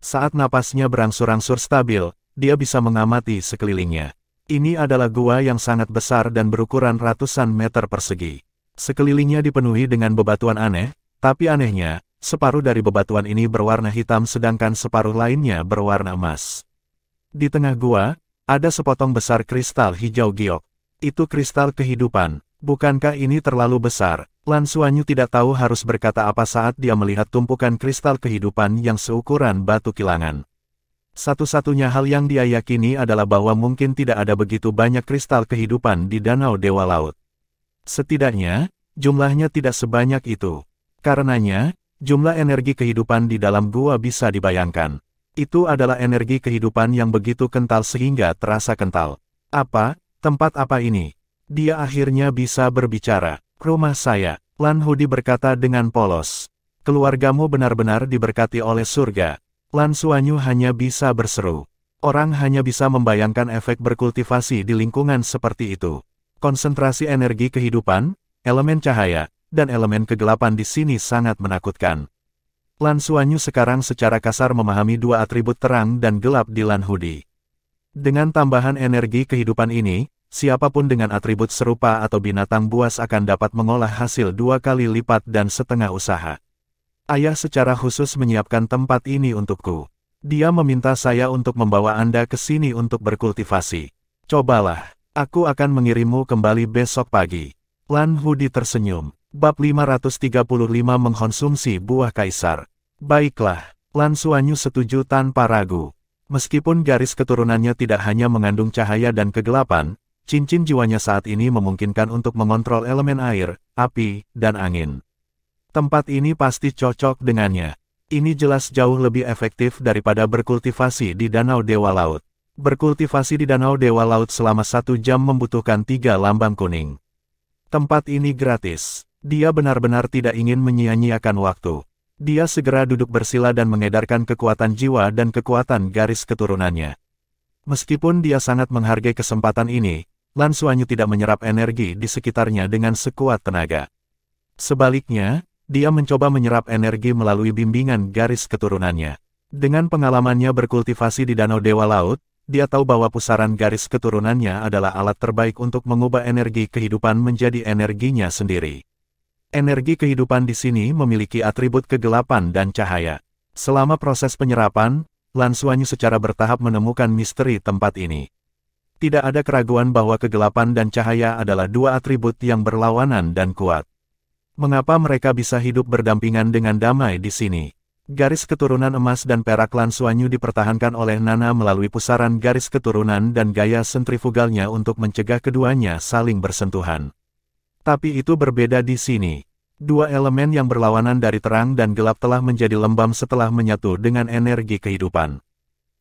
Saat napasnya berangsur-angsur stabil, dia bisa mengamati sekelilingnya. Ini adalah gua yang sangat besar dan berukuran ratusan meter persegi. Sekelilingnya dipenuhi dengan bebatuan aneh, tapi anehnya, separuh dari bebatuan ini berwarna hitam sedangkan separuh lainnya berwarna emas. Di tengah gua, ada sepotong besar kristal hijau giok. Itu kristal kehidupan. Bukankah ini terlalu besar? Lan Xuanyu tidak tahu harus berkata apa saat dia melihat tumpukan kristal kehidupan yang seukuran batu kilangan. Satu-satunya hal yang dia yakini adalah bahwa mungkin tidak ada begitu banyak kristal kehidupan di Danau Dewa Laut. Setidaknya, jumlahnya tidak sebanyak itu. Karenanya, jumlah energi kehidupan di dalam gua bisa dibayangkan. Itu adalah energi kehidupan yang begitu kental sehingga terasa kental. Apa? Tempat apa ini? Dia akhirnya bisa berbicara. Rumah saya, Lan Hudi berkata dengan polos. Keluargamu benar-benar diberkati oleh surga. Lan Xuanyu hanya bisa berseru. Orang hanya bisa membayangkan efek berkultivasi di lingkungan seperti itu. Konsentrasi energi kehidupan, elemen cahaya, dan elemen kegelapan di sini sangat menakutkan. Lan Xuanyu sekarang secara kasar memahami dua atribut terang dan gelap di Lan Hudi. Dengan tambahan energi kehidupan ini, siapapun dengan atribut serupa atau binatang buas akan dapat mengolah hasil 2 kali lipat dan setengah usaha. Ayah secara khusus menyiapkan tempat ini untukku. Dia meminta saya untuk membawa Anda ke sini untuk berkultivasi. Cobalah, aku akan mengirimmu kembali besok pagi. Lan Hudi tersenyum. Bab 535 mengkonsumsi buah kaisar. Baiklah, Lan Xuanyu setuju tanpa ragu. Meskipun garis keturunannya tidak hanya mengandung cahaya dan kegelapan, cincin jiwanya saat ini memungkinkan untuk mengontrol elemen air, api, dan angin. Tempat ini pasti cocok dengannya. Ini jelas jauh lebih efektif daripada berkultivasi di Danau Dewa Laut. Berkultivasi di Danau Dewa Laut selama 1 jam membutuhkan 3 lambang kuning. Tempat ini gratis. Dia benar-benar tidak ingin menyia-nyiakan waktu. Dia segera duduk bersila dan mengedarkan kekuatan jiwa dan kekuatan garis keturunannya. Meskipun dia sangat menghargai kesempatan ini, Lan Xuanyu tidak menyerap energi di sekitarnya dengan sekuat tenaga. Sebaliknya, dia mencoba menyerap energi melalui bimbingan garis keturunannya. Dengan pengalamannya berkultivasi di Danau Dewa Laut, dia tahu bahwa pusaran garis keturunannya adalah alat terbaik untuk mengubah energi kehidupan menjadi energinya sendiri. Energi kehidupan di sini memiliki atribut kegelapan dan cahaya. Selama proses penyerapan, Lan Suanyu secara bertahap menemukan misteri tempat ini. Tidak ada keraguan bahwa kegelapan dan cahaya adalah dua atribut yang berlawanan dan kuat. Mengapa mereka bisa hidup berdampingan dengan damai di sini? Garis keturunan emas dan perak Lan Suanyu dipertahankan oleh Nana melalui pusaran garis keturunan dan gaya sentrifugalnya untuk mencegah keduanya saling bersentuhan. Tapi itu berbeda di sini. Dua elemen yang berlawanan dari terang dan gelap telah menjadi lembam setelah menyatu dengan energi kehidupan.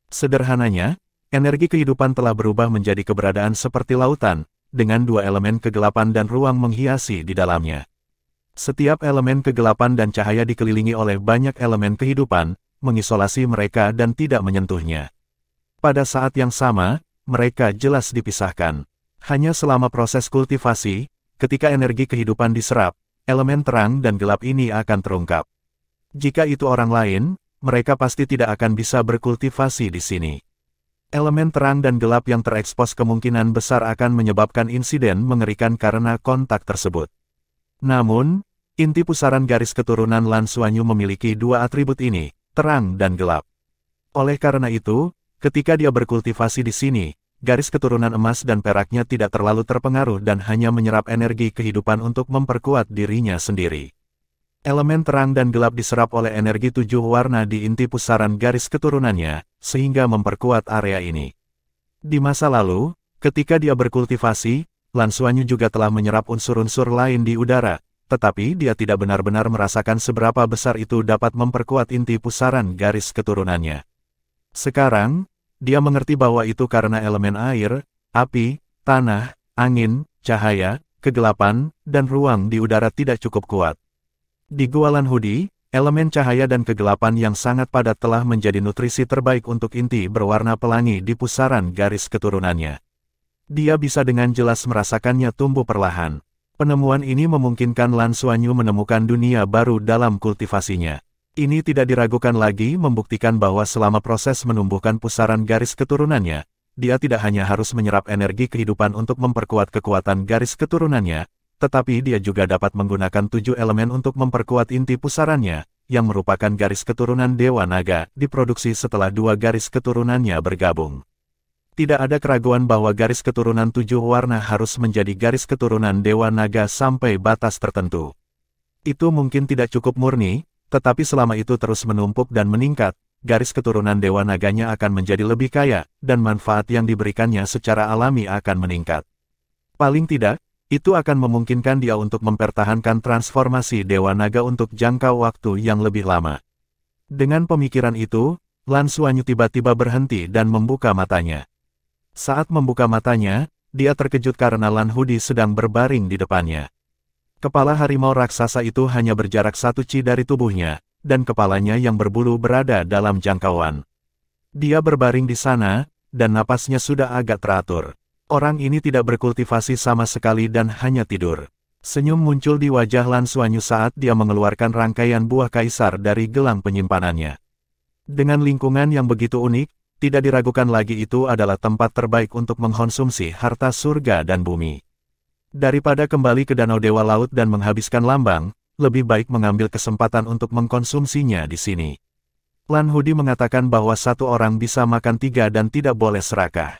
Sederhananya, energi kehidupan telah berubah menjadi keberadaan seperti lautan, dengan dua elemen kegelapan dan ruang menghiasi di dalamnya. Setiap elemen kegelapan dan cahaya dikelilingi oleh banyak elemen kehidupan, mengisolasi mereka dan tidak menyentuhnya. Pada saat yang sama, mereka jelas dipisahkan. Hanya selama proses kultivasi, ketika energi kehidupan diserap, elemen terang dan gelap ini akan terungkap. Jika itu orang lain, mereka pasti tidak akan bisa berkultivasi di sini. Elemen terang dan gelap yang terekspos kemungkinan besar akan menyebabkan insiden mengerikan karena kontak tersebut. Namun, inti pusaran garis keturunan Lan Suanyu memiliki dua atribut ini, terang dan gelap. Oleh karena itu, ketika dia berkultivasi di sini, garis keturunan emas dan peraknya tidak terlalu terpengaruh dan hanya menyerap energi kehidupan untuk memperkuat dirinya sendiri. Elemen terang dan gelap diserap oleh energi tujuh warna di inti pusaran garis keturunannya, sehingga memperkuat area ini. Di masa lalu, ketika dia berkultivasi, Lan Suanyu juga telah menyerap unsur-unsur lain di udara, tetapi dia tidak benar-benar merasakan seberapa besar itu dapat memperkuat inti pusaran garis keturunannya. Sekarang, dia mengerti bahwa itu karena elemen air, api, tanah, angin, cahaya, kegelapan, dan ruang di udara tidak cukup kuat. Di Gua Lan Hudi, elemen cahaya dan kegelapan yang sangat padat telah menjadi nutrisi terbaik untuk inti berwarna pelangi di pusaran garis keturunannya. Dia bisa dengan jelas merasakannya tumbuh perlahan. Penemuan ini memungkinkan Lan Suanyu menemukan dunia baru dalam kultivasinya. Ini tidak diragukan lagi membuktikan bahwa selama proses menumbuhkan pusaran garis keturunannya, dia tidak hanya harus menyerap energi kehidupan untuk memperkuat kekuatan garis keturunannya, tetapi dia juga dapat menggunakan tujuh elemen untuk memperkuat inti pusarannya, yang merupakan garis keturunan Dewa Naga, diproduksi setelah dua garis keturunannya bergabung. Tidak ada keraguan bahwa garis keturunan tujuh warna harus menjadi garis keturunan Dewa Naga sampai batas tertentu. Itu mungkin tidak cukup murni, tetapi selama itu terus menumpuk dan meningkat, garis keturunan Dewa Naganya akan menjadi lebih kaya, dan manfaat yang diberikannya secara alami akan meningkat. Paling tidak, itu akan memungkinkan dia untuk mempertahankan transformasi Dewa Naga untuk jangka waktu yang lebih lama. Dengan pemikiran itu, Lan Suanyu tiba-tiba berhenti dan membuka matanya. Saat membuka matanya, dia terkejut karena Lan Hudi sedang berbaring di depannya. Kepala harimau raksasa itu hanya berjarak 1 chi dari tubuhnya, dan kepalanya yang berbulu berada dalam jangkauan. Dia berbaring di sana, dan napasnya sudah agak teratur. Orang ini tidak berkultivasi sama sekali dan hanya tidur. Senyum muncul di wajah Lan Suanyu saat dia mengeluarkan rangkaian buah kaisar dari gelang penyimpanannya. Dengan lingkungan yang begitu unik, tidak diragukan lagi itu adalah tempat terbaik untuk mengkonsumsi harta surga dan bumi. Daripada kembali ke Danau Dewa Laut dan menghabiskan lambang, lebih baik mengambil kesempatan untuk mengkonsumsinya di sini. Lan Hudi mengatakan bahwa satu orang bisa makan 3 dan tidak boleh serakah.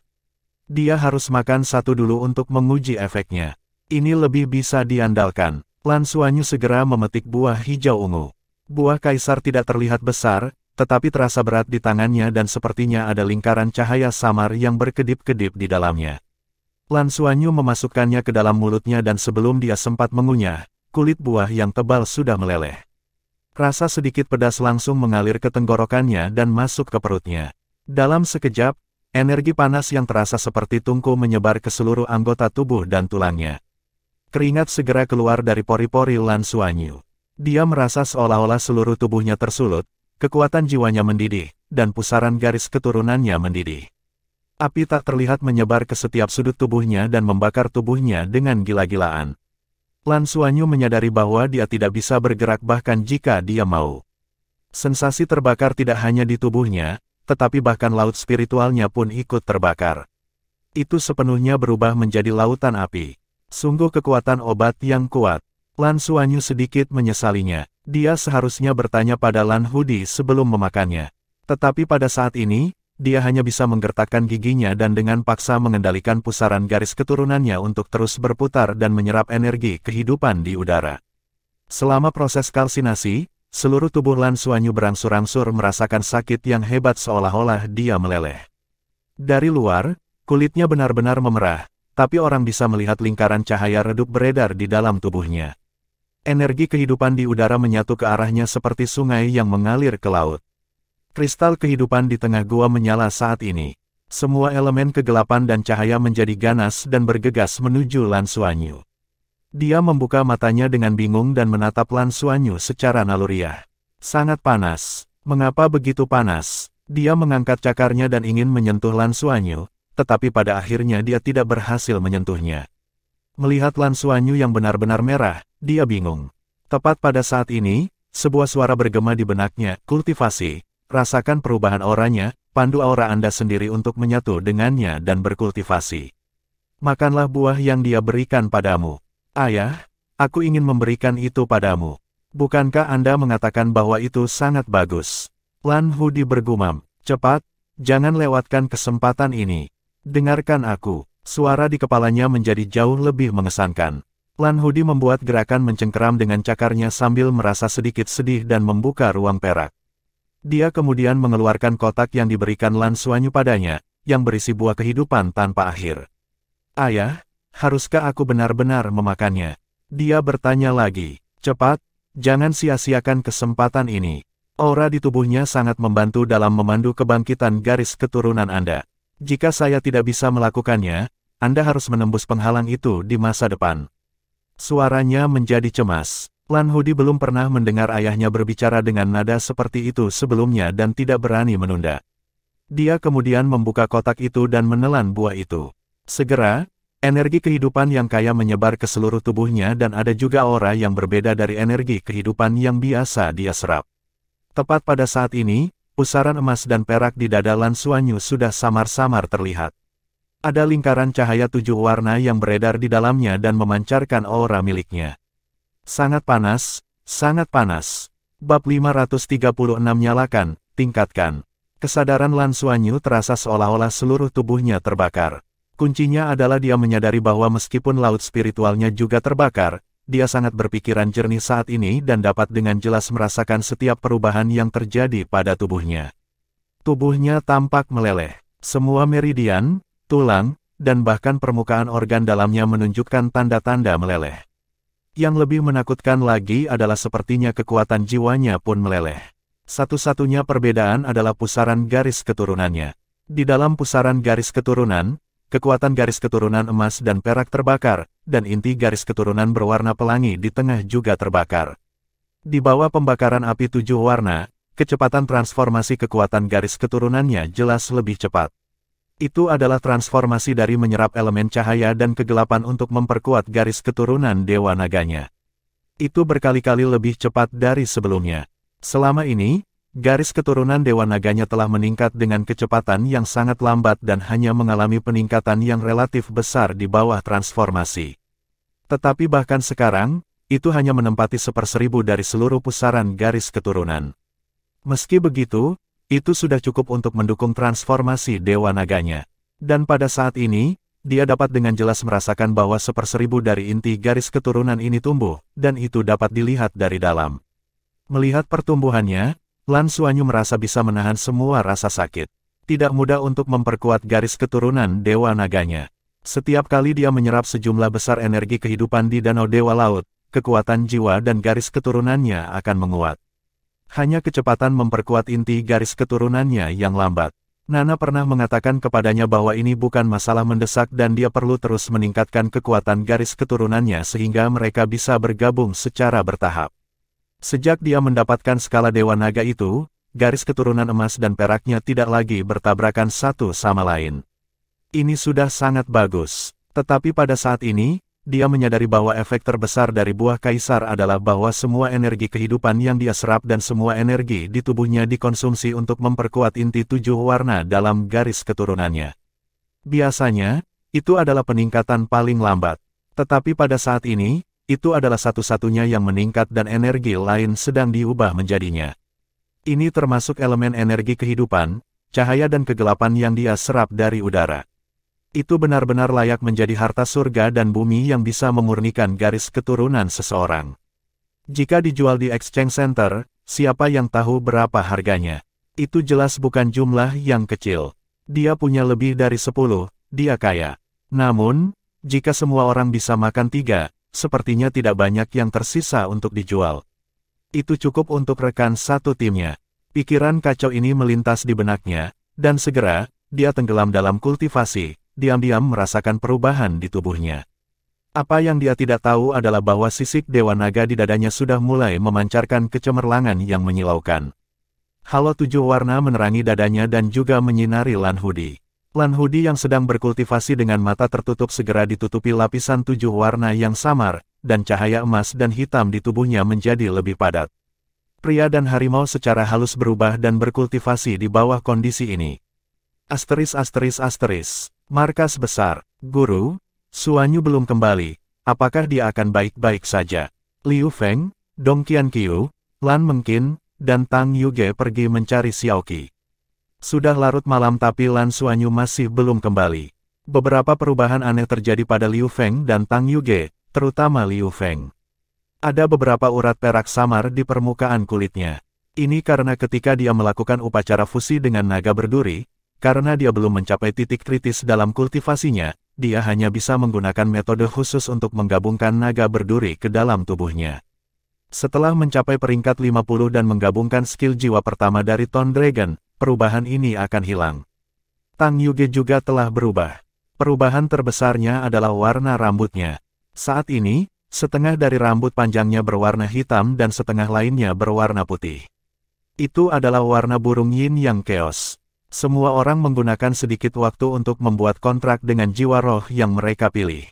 Dia harus makan 1 dulu untuk menguji efeknya. Ini lebih bisa diandalkan. Lan Suanyu segera memetik buah hijau ungu. Buah kaisar tidak terlihat besar, tetapi terasa berat di tangannya dan sepertinya ada lingkaran cahaya samar yang berkedip-kedip di dalamnya. Lan Suanyu memasukkannya ke dalam mulutnya dan sebelum dia sempat mengunyah, kulit buah yang tebal sudah meleleh. Rasa sedikit pedas langsung mengalir ke tenggorokannya dan masuk ke perutnya. Dalam sekejap, energi panas yang terasa seperti tungku menyebar ke seluruh anggota tubuh dan tulangnya. Keringat segera keluar dari pori-pori Lan Suanyu. Dia merasa seolah-olah seluruh tubuhnya tersulut, kekuatan jiwanya mendidih, dan pusaran garis keturunannya mendidih. Api tak terlihat menyebar ke setiap sudut tubuhnya dan membakar tubuhnya dengan gila-gilaan. Lan Suanyu menyadari bahwa dia tidak bisa bergerak bahkan jika dia mau. Sensasi terbakar tidak hanya di tubuhnya, tetapi bahkan laut spiritualnya pun ikut terbakar. Itu sepenuhnya berubah menjadi lautan api. Sungguh kekuatan obat yang kuat. Lan Suanyu sedikit menyesalinya. Dia seharusnya bertanya pada Lan Hudi sebelum memakannya. Tetapi pada saat ini, dia hanya bisa menggertakkan giginya dan dengan paksa mengendalikan pusaran garis keturunannya untuk terus berputar dan menyerap energi kehidupan di udara. Selama proses kalsinasi, seluruh tubuh Lan Xuanyu berangsur-angsur merasakan sakit yang hebat seolah-olah dia meleleh. Dari luar, kulitnya benar-benar memerah, tapi orang bisa melihat lingkaran cahaya redup beredar di dalam tubuhnya. Energi kehidupan di udara menyatu ke arahnya seperti sungai yang mengalir ke laut. Kristal kehidupan di tengah gua menyala saat ini. Semua elemen kegelapan dan cahaya menjadi ganas dan bergegas menuju Lan Xuanyu. Dia membuka matanya dengan bingung dan menatap Lan Xuanyu secara naluriah. Sangat panas. Mengapa begitu panas? Dia mengangkat cakarnya dan ingin menyentuh Lan Xuanyu, tetapi pada akhirnya dia tidak berhasil menyentuhnya. Melihat Lan Xuanyu yang benar-benar merah, dia bingung. Tepat pada saat ini, sebuah suara bergema di benaknya, kultivasi. Rasakan perubahan auranya, pandu aura Anda sendiri untuk menyatu dengannya dan berkultivasi. Makanlah buah yang dia berikan padamu. Ayah, aku ingin memberikan itu padamu. Bukankah Anda mengatakan bahwa itu sangat bagus? Lan Hudi bergumam, cepat, jangan lewatkan kesempatan ini. Dengarkan aku. Suara di kepalanya menjadi jauh lebih mengesankan. Lan Hudi membuat gerakan mencengkeram dengan cakarnya sambil merasa sedikit sedih dan membuka ruang perak. Dia kemudian mengeluarkan kotak yang diberikan Lan Xuanyu padanya, yang berisi buah kehidupan tanpa akhir. Ayah, haruskah aku benar-benar memakannya? Dia bertanya lagi. Cepat, jangan sia-siakan kesempatan ini. Aura di tubuhnya sangat membantu dalam memandu kebangkitan garis keturunan Anda. Jika saya tidak bisa melakukannya, Anda harus menembus penghalang itu di masa depan. Suaranya menjadi cemas. Lan Hudi belum pernah mendengar ayahnya berbicara dengan nada seperti itu sebelumnya dan tidak berani menunda. Dia kemudian membuka kotak itu dan menelan buah itu. Segera, energi kehidupan yang kaya menyebar ke seluruh tubuhnya dan ada juga aura yang berbeda dari energi kehidupan yang biasa dia serap. Tepat pada saat ini, pusaran emas dan perak di dada Lan Xuanyu sudah samar-samar terlihat. Ada lingkaran cahaya 7 warna yang beredar di dalamnya dan memancarkan aura miliknya. Sangat panas, sangat panas. Bab 536 nyalakan, tingkatkan. Kesadaran Lan Xuanyu terasa seolah-olah seluruh tubuhnya terbakar. Kuncinya adalah dia menyadari bahwa meskipun laut spiritualnya juga terbakar, dia sangat berpikiran jernih saat ini dan dapat dengan jelas merasakan setiap perubahan yang terjadi pada tubuhnya. Tubuhnya tampak meleleh. Semua meridian, tulang, dan bahkan permukaan organ dalamnya menunjukkan tanda-tanda meleleh. Yang lebih menakutkan lagi adalah sepertinya kekuatan jiwanya pun meleleh. Satu-satunya perbedaan adalah pusaran garis keturunannya. Di dalam pusaran garis keturunan, kekuatan garis keturunan emas dan perak terbakar, dan inti garis keturunan berwarna pelangi di tengah juga terbakar. Di bawah pembakaran api 7 warna, kecepatan transformasi kekuatan garis keturunannya jelas lebih cepat. Itu adalah transformasi dari menyerap elemen cahaya dan kegelapan untuk memperkuat garis keturunan Dewa Naganya. Itu berkali-kali lebih cepat dari sebelumnya. Selama ini, garis keturunan Dewa Naganya telah meningkat dengan kecepatan yang sangat lambat dan hanya mengalami peningkatan yang relatif besar di bawah transformasi. Tetapi bahkan sekarang, itu hanya menempati 1/1000 dari seluruh pusaran garis keturunan. Meski begitu, itu sudah cukup untuk mendukung transformasi Dewa Naganya. Dan pada saat ini, dia dapat dengan jelas merasakan bahwa 1/1000 dari inti garis keturunan ini tumbuh, dan itu dapat dilihat dari dalam. Melihat pertumbuhannya, Lan Xuanyu merasa bisa menahan semua rasa sakit. Tidak mudah untuk memperkuat garis keturunan Dewa Naganya. Setiap kali dia menyerap sejumlah besar energi kehidupan di Danau Dewa Laut, kekuatan jiwa dan garis keturunannya akan menguat. Hanya kecepatan memperkuat inti garis keturunannya yang lambat. Nana pernah mengatakan kepadanya bahwa ini bukan masalah mendesak dan dia perlu terus meningkatkan kekuatan garis keturunannya sehingga mereka bisa bergabung secara bertahap. Sejak dia mendapatkan skala Dewa Naga itu, garis keturunan emas dan peraknya tidak lagi bertabrakan satu sama lain. Ini sudah sangat bagus. Tetapi pada saat ini, dia menyadari bahwa efek terbesar dari buah kaisar adalah bahwa semua energi kehidupan yang dia serap dan semua energi di tubuhnya dikonsumsi untuk memperkuat inti 7 warna dalam garis keturunannya. Biasanya, itu adalah peningkatan paling lambat. Tetapi pada saat ini, itu adalah satu-satunya yang meningkat dan energi lain sedang diubah menjadinya. Ini termasuk elemen energi kehidupan, cahaya dan kegelapan yang dia serap dari udara. Itu benar-benar layak menjadi harta surga dan bumi yang bisa memurnikan garis keturunan seseorang. Jika dijual di exchange center, siapa yang tahu berapa harganya? Itu jelas bukan jumlah yang kecil. Dia punya lebih dari 10, dia kaya. Namun, jika semua orang bisa makan 3, sepertinya tidak banyak yang tersisa untuk dijual. Itu cukup untuk rekan satu timnya. Pikiran kacau ini melintas di benaknya, dan segera, dia tenggelam dalam kultivasi, diam-diam merasakan perubahan di tubuhnya. Apa yang dia tidak tahu adalah bahwa sisik Dewa Naga di dadanya sudah mulai memancarkan kecemerlangan yang menyilaukan. Halo 7 warna menerangi dadanya dan juga menyinari Lanhudi. Lanhudi yang sedang berkultivasi dengan mata tertutup segera ditutupi lapisan 7 warna yang samar, dan cahaya emas dan hitam di tubuhnya menjadi lebih padat. Pria dan harimau secara halus berubah dan berkultivasi di bawah kondisi ini. ******. Markas besar. Guru, Suanyu belum kembali. Apakah dia akan baik-baik saja? Liu Feng, Dong Qianqiu, Lan Mengqin, dan Tang Yuge pergi mencari Xiaoqi. Sudah larut malam tapi Lan Suanyu masih belum kembali. Beberapa perubahan aneh terjadi pada Liu Feng dan Tang Yuge, terutama Liu Feng. Ada beberapa urat perak samar di permukaan kulitnya. Ini karena ketika dia melakukan upacara fusi dengan naga berduri, karena dia belum mencapai titik kritis dalam kultivasinya, dia hanya bisa menggunakan metode khusus untuk menggabungkan naga berduri ke dalam tubuhnya. Setelah mencapai peringkat 50 dan menggabungkan skill jiwa pertama dari Tone Dragon, perubahan ini akan hilang. Tang Yuge juga telah berubah. Perubahan terbesarnya adalah warna rambutnya. Saat ini, setengah dari rambut panjangnya berwarna hitam dan setengah lainnya berwarna putih. Itu adalah warna burung yin yang chaos. Semua orang menggunakan sedikit waktu untuk membuat kontrak dengan jiwa roh yang mereka pilih.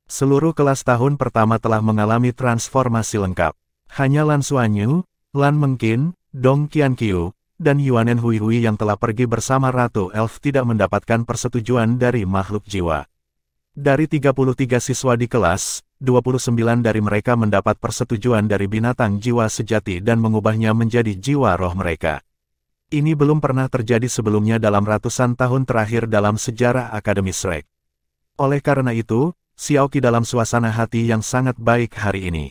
Seluruh kelas tahun pertama telah mengalami transformasi lengkap. Hanya Lan Suanyu, Lan Mengqin, Dong Qianqiu, dan Yuanen Huihui yang telah pergi bersama Ratu Elf tidak mendapatkan persetujuan dari makhluk jiwa. Dari 33 siswa di kelas, 29 dari mereka mendapat persetujuan dari binatang jiwa sejati dan mengubahnya menjadi jiwa roh mereka. Ini belum pernah terjadi sebelumnya dalam ratusan tahun terakhir dalam sejarah Akademi Shrek. Oleh karena itu, Xiaoqi dalam suasana hati yang sangat baik hari ini.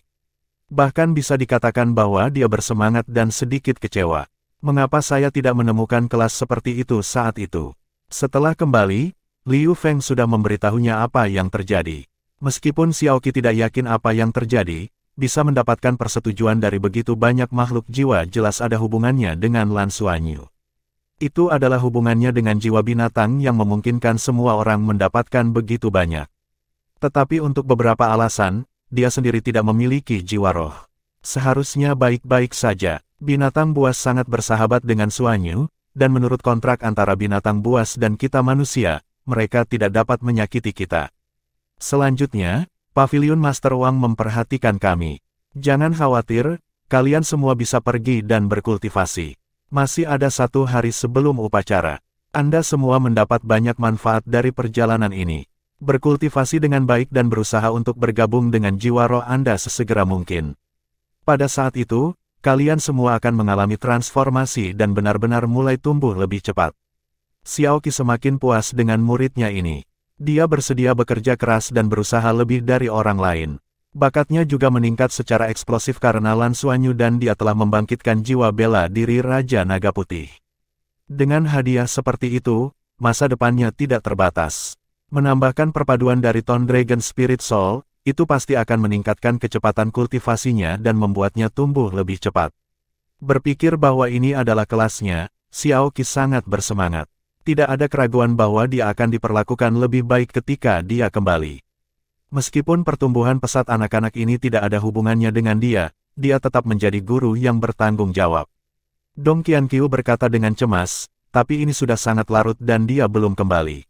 Bahkan bisa dikatakan bahwa dia bersemangat dan sedikit kecewa. Mengapa saya tidak menemukan kelas seperti itu saat itu? Setelah kembali, Liu Feng sudah memberitahunya apa yang terjadi. Meskipun Xiaoqi tidak yakin apa yang terjadi, bisa mendapatkan persetujuan dari begitu banyak makhluk jiwa jelas ada hubungannya dengan Lan Suanyu. Itu adalah hubungannya dengan jiwa binatang yang memungkinkan semua orang mendapatkan begitu banyak. Tetapi untuk beberapa alasan, dia sendiri tidak memiliki jiwa roh. Seharusnya baik-baik saja. Binatang buas sangat bersahabat dengan Suanyu, dan menurut kontrak antara binatang buas dan kita manusia, mereka tidak dapat menyakiti kita. Selanjutnya, Pavilion Master Wang memperhatikan kami. Jangan khawatir, kalian semua bisa pergi dan berkultivasi. Masih ada 1 hari sebelum upacara. Anda semua mendapat banyak manfaat dari perjalanan ini. Berkultivasi dengan baik dan berusaha untuk bergabung dengan jiwa roh Anda sesegera mungkin. Pada saat itu, kalian semua akan mengalami transformasi dan benar-benar mulai tumbuh lebih cepat. Xiaoqi semakin puas dengan muridnya ini. Dia bersedia bekerja keras dan berusaha lebih dari orang lain. Bakatnya juga meningkat secara eksplosif karena Lan Suanyu dan dia telah membangkitkan jiwa bela diri Raja Naga Putih. Dengan hadiah seperti itu, masa depannya tidak terbatas. Menambahkan perpaduan dari Tone Dragon Spirit Soul, itu pasti akan meningkatkan kecepatan kultivasinya dan membuatnya tumbuh lebih cepat. Berpikir bahwa ini adalah kelasnya, Xiaoqi sangat bersemangat. Tidak ada keraguan bahwa dia akan diperlakukan lebih baik ketika dia kembali. Meskipun pertumbuhan pesat anak-anak ini tidak ada hubungannya dengan dia tetap menjadi guru yang bertanggung jawab. Dong Qianqiu berkata dengan cemas, tapi ini sudah sangat larut dan dia belum kembali.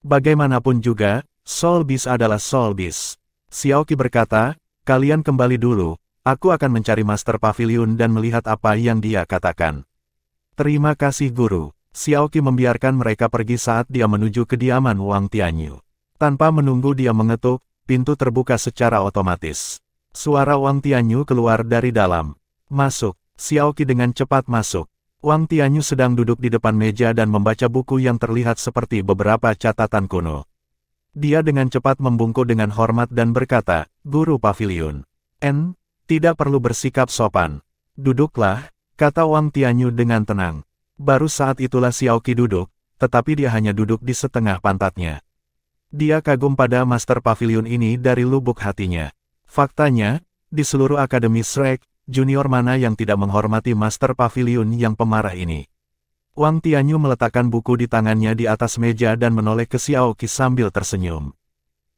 Bagaimanapun juga, Soul Beast adalah Soul Beast. Xiaoqi berkata, kalian kembali dulu, aku akan mencari Master Pavilion dan melihat apa yang dia katakan. Terima kasih guru. Xiaoqi membiarkan mereka pergi saat dia menuju kediaman Wang Tianyu. Tanpa menunggu dia mengetuk, pintu terbuka secara otomatis. Suara Wang Tianyu keluar dari dalam. Masuk. Xiao Qi dengan cepat masuk. Wang Tianyu sedang duduk di depan meja dan membaca buku yang terlihat seperti beberapa catatan kuno. Dia dengan cepat membungkuk dengan hormat dan berkata, "Guru Pavilion. Tidak perlu bersikap sopan. Duduklah," kata Wang Tianyu dengan tenang. Baru saat itulah Xiao Qi duduk, tetapi dia hanya duduk di setengah pantatnya. Dia kagum pada Master Pavilion ini dari lubuk hatinya. Faktanya, di seluruh Akademi Shrek, junior mana yang tidak menghormati Master Pavilion yang pemarah ini. Wang Tianyu meletakkan buku di tangannya di atas meja dan menoleh ke Xiao Qi sambil tersenyum.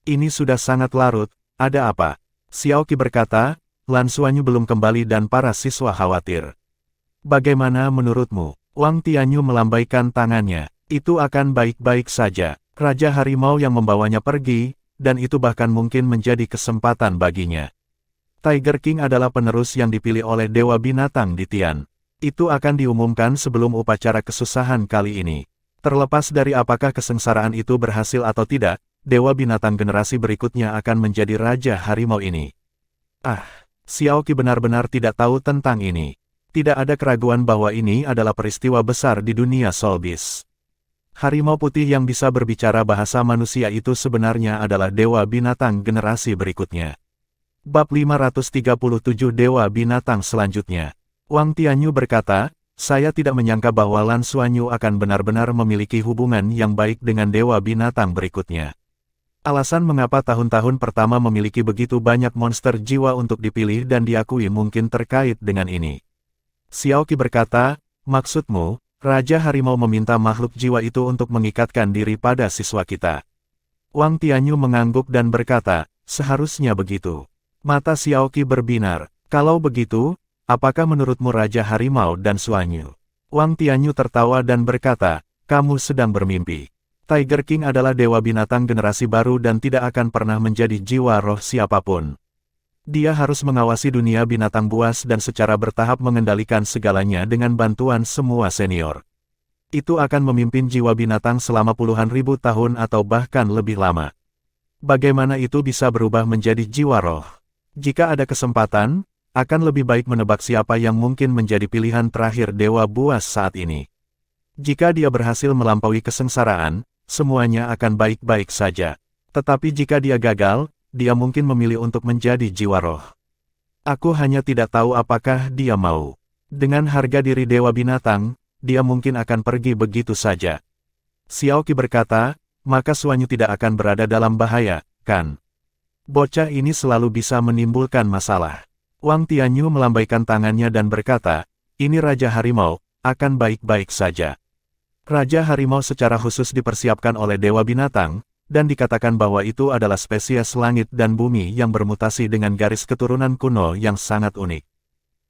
"Ini sudah sangat larut, ada apa?" Xiao Qi berkata, "Lan Xuanyu belum kembali dan para siswa khawatir. Bagaimana menurutmu?" Wang Tianyu melambaikan tangannya. "Itu akan baik-baik saja. Raja Harimau yang membawanya pergi, dan itu bahkan mungkin menjadi kesempatan baginya. Tiger King adalah penerus yang dipilih oleh Dewa Binatang di Tian. Itu akan diumumkan sebelum upacara kesusahan kali ini. Terlepas dari apakah kesengsaraan itu berhasil atau tidak, Dewa Binatang generasi berikutnya akan menjadi Raja Harimau ini." Xiao Qi benar-benar tidak tahu tentang ini. Tidak ada keraguan bahwa ini adalah peristiwa besar di dunia Soul Beast. Harimau putih yang bisa berbicara bahasa manusia itu sebenarnya adalah Dewa Binatang generasi berikutnya. Bab 537 Dewa Binatang selanjutnya. Wang Tianyu berkata, "Saya tidak menyangka bahwa Lan Xuanyu akan benar-benar memiliki hubungan yang baik dengan Dewa Binatang berikutnya. Alasan mengapa tahun-tahun pertama memiliki begitu banyak monster jiwa untuk dipilih dan diakui mungkin terkait dengan ini." Xiao Qi berkata, "Maksudmu, Raja Harimau meminta makhluk jiwa itu untuk mengikatkan diri pada siswa kita?" Wang Tianyu mengangguk dan berkata, "Seharusnya begitu." Mata Xiao Qi berbinar. "Kalau begitu, apakah menurutmu Raja Harimau dan Xuanyu?" Wang Tianyu tertawa dan berkata, "Kamu sedang bermimpi. Tiger King adalah Dewa Binatang generasi baru dan tidak akan pernah menjadi jiwa roh siapapun. Dia harus mengawasi dunia binatang buas dan secara bertahap mengendalikan segalanya dengan bantuan semua senior. Itu akan memimpin jiwa binatang selama puluhan ribu tahun atau bahkan lebih lama. Bagaimana itu bisa berubah menjadi jiwa roh? Jika ada kesempatan, akan lebih baik menebak siapa yang mungkin menjadi pilihan terakhir Dewa Buas saat ini. Jika dia berhasil melampaui kesengsaraan, semuanya akan baik-baik saja. Tetapi jika dia gagal, dia mungkin memilih untuk menjadi jiwa roh. Aku hanya tidak tahu apakah dia mau. Dengan harga diri Dewa Binatang, dia mungkin akan pergi begitu saja." Xiao Qi berkata, "Maka Xuanyu tidak akan berada dalam bahaya, kan? Bocah ini selalu bisa menimbulkan masalah." Wang Tianyu melambaikan tangannya dan berkata, "Ini Raja Harimau, akan baik-baik saja." Raja Harimau secara khusus dipersiapkan oleh Dewa Binatang, dan dikatakan bahwa itu adalah spesies langit dan bumi yang bermutasi dengan garis keturunan kuno yang sangat unik.